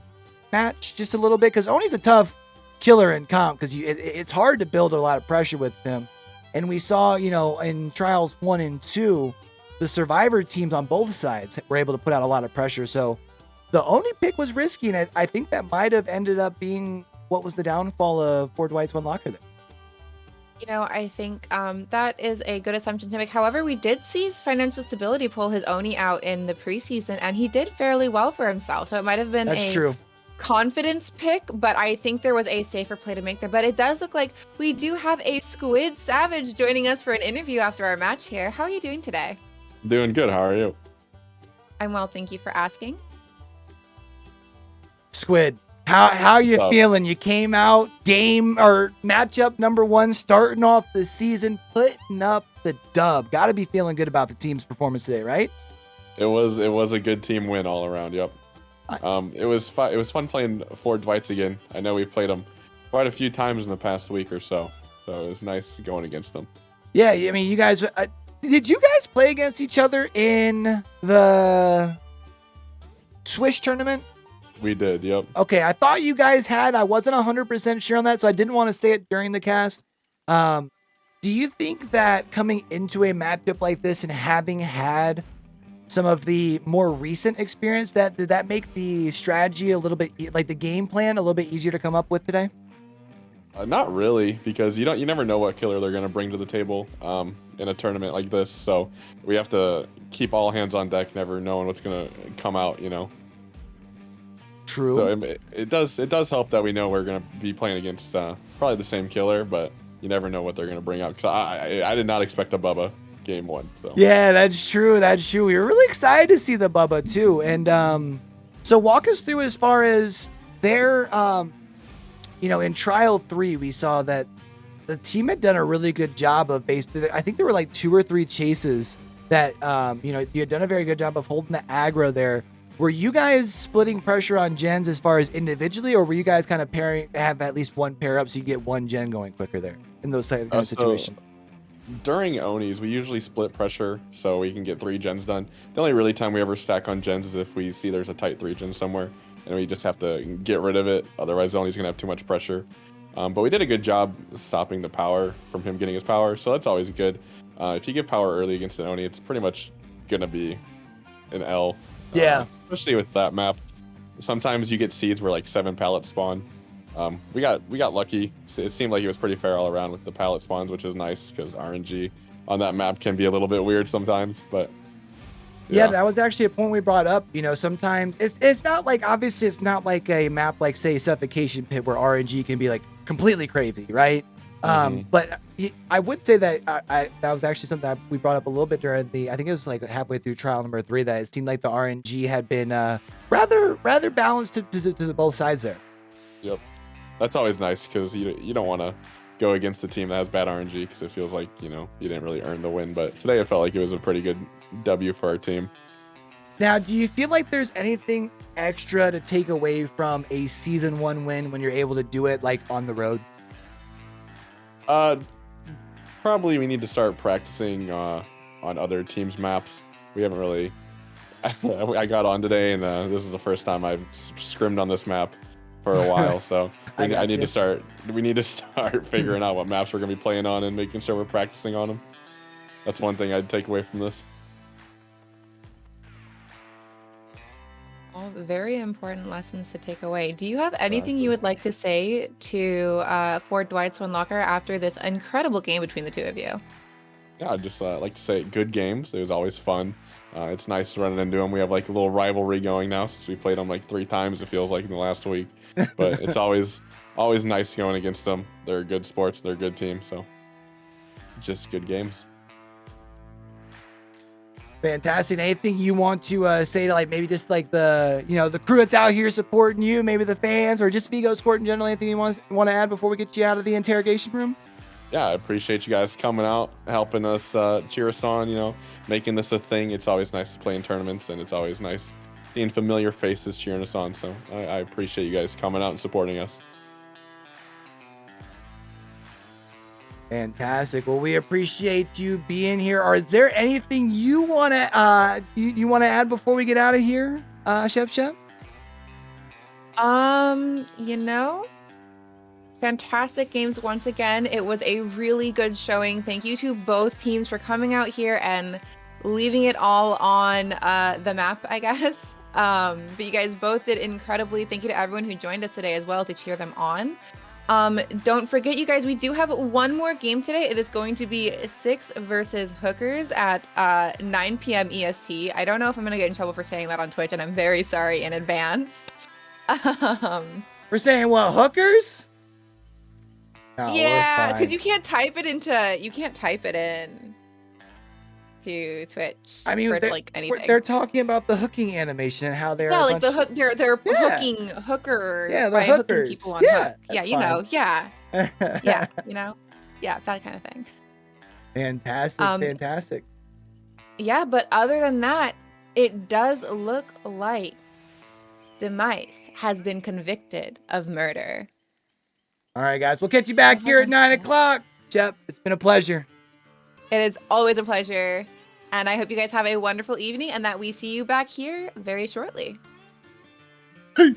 match just a little bit, because Oni's a tough killer in comp, because it's hard to build a lot of pressure with him. And we saw, in trials 1 and 2, the survivor teams on both sides were able to put out a lot of pressure. So the Oni pick was risky, and I think that might have ended up being what was the downfall of for Dwights One Locker there. I think that is a good assumption to make. However, we did see Financial Stability pull his Oni out in the preseason, and he did fairly well for himself. So it might have been That's true. confidence pick, but I think there was a safer play to make there. But it does look like we do have a Squid Savage joining us for an interview after our match here. How are you doing today? Doing good. How are you? I'm well, thank you for asking. Squid, how you What's up? feeling? You came out game or matchup number 1, starting off the season, putting up the dub. Got to be feeling good about the team's performance today, right? It was a good team win all around. Yep. It was fun. It was fun playing for Dwights again. I know we've played them quite a few times in the past week or so, so it was nice going against them. Yeah, I mean, you guys, did you guys play against each other in the Swish tournament? We did. Yep. Okay, I thought you guys had. I wasn't 100% sure on that, so I didn't want to say it during the cast. Do you think that coming into a matchup like this and having had some of the more recent experience, did that make the strategy a little bit, like the game plan, a little bit easier to come up with today? Not really, because you never know what killer they're gonna bring to the table in a tournament like this. So we have to keep all hands on deck, never knowing what's gonna come out. True. So it does help that we know we're gonna be playing against probably the same killer, but you never know what they're gonna bring out. Cause I did not expect a Bubba game 1. So Yeah, that's true. That's true. We were really excited to see the Bubba too. And so walk us through as far as their, in trial 3, we saw that the team had done a really good job of I think there were like 2 or 3 chases that, you had done a very good job of holding the aggro there. Were you guys splitting pressure on gens as far as individually, or were you guys kind of have at least one pair up so you get one gen going quicker there in those kind of situations? During Onis, we usually split pressure so we can get 3 gens done. The only really time we ever stack on gens is if we see there's a tight 3 gen somewhere, and we just have to get rid of it. Otherwise, Oni's gonna have too much pressure. But we did a good job stopping the power from him getting his power, so that's always good. If you give power early against an Oni, it's pretty much gonna be an L. Yeah. Especially with that map. Sometimes you get seeds where like 7 pallets spawn. We got lucky. It seemed like it was pretty fair all around with the pallet spawns, which is nice because RNG on that map can be a little bit weird sometimes. But yeah, that was actually a point we brought up. Sometimes it's not like, obviously it's not like a map like, say, Suffocation Pit where RNG can be like completely crazy, right? But I would say that that was actually something that we brought up a little bit during I think it was like halfway through trial number 3, that it seemed like the RNG had been rather balanced to the both sides there. Yep. That's always nice because you don't want to go against a team that has bad RNG because it feels like, you didn't really earn the win. But today it felt like it was a pretty good W for our team. Now, do you feel like there's anything extra to take away from a season 1 win when you're able to do it like on the road? Probably we need to start practicing on other teams' maps. We haven't really. I got on today, and this is the first time I've scrimmed on this map for a while. So we need to start figuring out what maps we're gonna be playing on and making sure we're practicing on them. That's one thing I'd take away from this. All very important lessons to take away. Do you have anything you would like to say to Fort Dwights One Locker after this incredible game between the two of you? Yeah, I'd just like to say good games. It was always fun. It's nice running into them. We have like a little rivalry going now since we played them like 3 times, it feels like, in the last week. But it's always nice going against them. They're good sports. They're a good team. So just good games. Fantastic. Anything you want to say to like maybe just like the crew that's out here supporting you, maybe the fans, or just Vigo Sport in general? Anything you want to add before we get you out of the interrogation room? Yeah, I appreciate you guys coming out, helping us, cheer us on, making this a thing. It's always nice to play in tournaments, and it's always nice seeing familiar faces cheering us on. So I appreciate you guys coming out and supporting us. Fantastic. Well, we appreciate you being here. Is there anything you want to you want to add before we get out of here, Shep? Fantastic games once again. It was a really good showing. Thank you to both teams for coming out here and leaving it all on the map, I guess. But you guys both did incredibly. Thank you to everyone who joined us today as well to cheer them on. Don't forget, you guys, we do have one more game today. It is going to be 6 versus Hookers at 9 p.m. EST. I don't know if I'm going to get in trouble for saying that on Twitch, and I'm very sorry in advance. We're saying what, hookers? No, we're Yeah, because fine. you can't type it in to Twitch I mean, for they're, like anything. they're talking about the hooking animation and how they're Yeah, a like the bunch. hook, they're Yeah. hooking hooker, Yeah, the right? Hooking people hookers. on Yeah, hook. Yeah, that's you know, fine. yeah, yeah, yeah, that kind of thing. Fantastic, fantastic. Yeah, but other than that, it does look like Demice has been convicted of murder. All right, guys, we'll catch you back here at 9 o'clock. Shep, it's been a pleasure. It is always a pleasure. And I hope you guys have a wonderful evening and that we see you back here very shortly. Hey.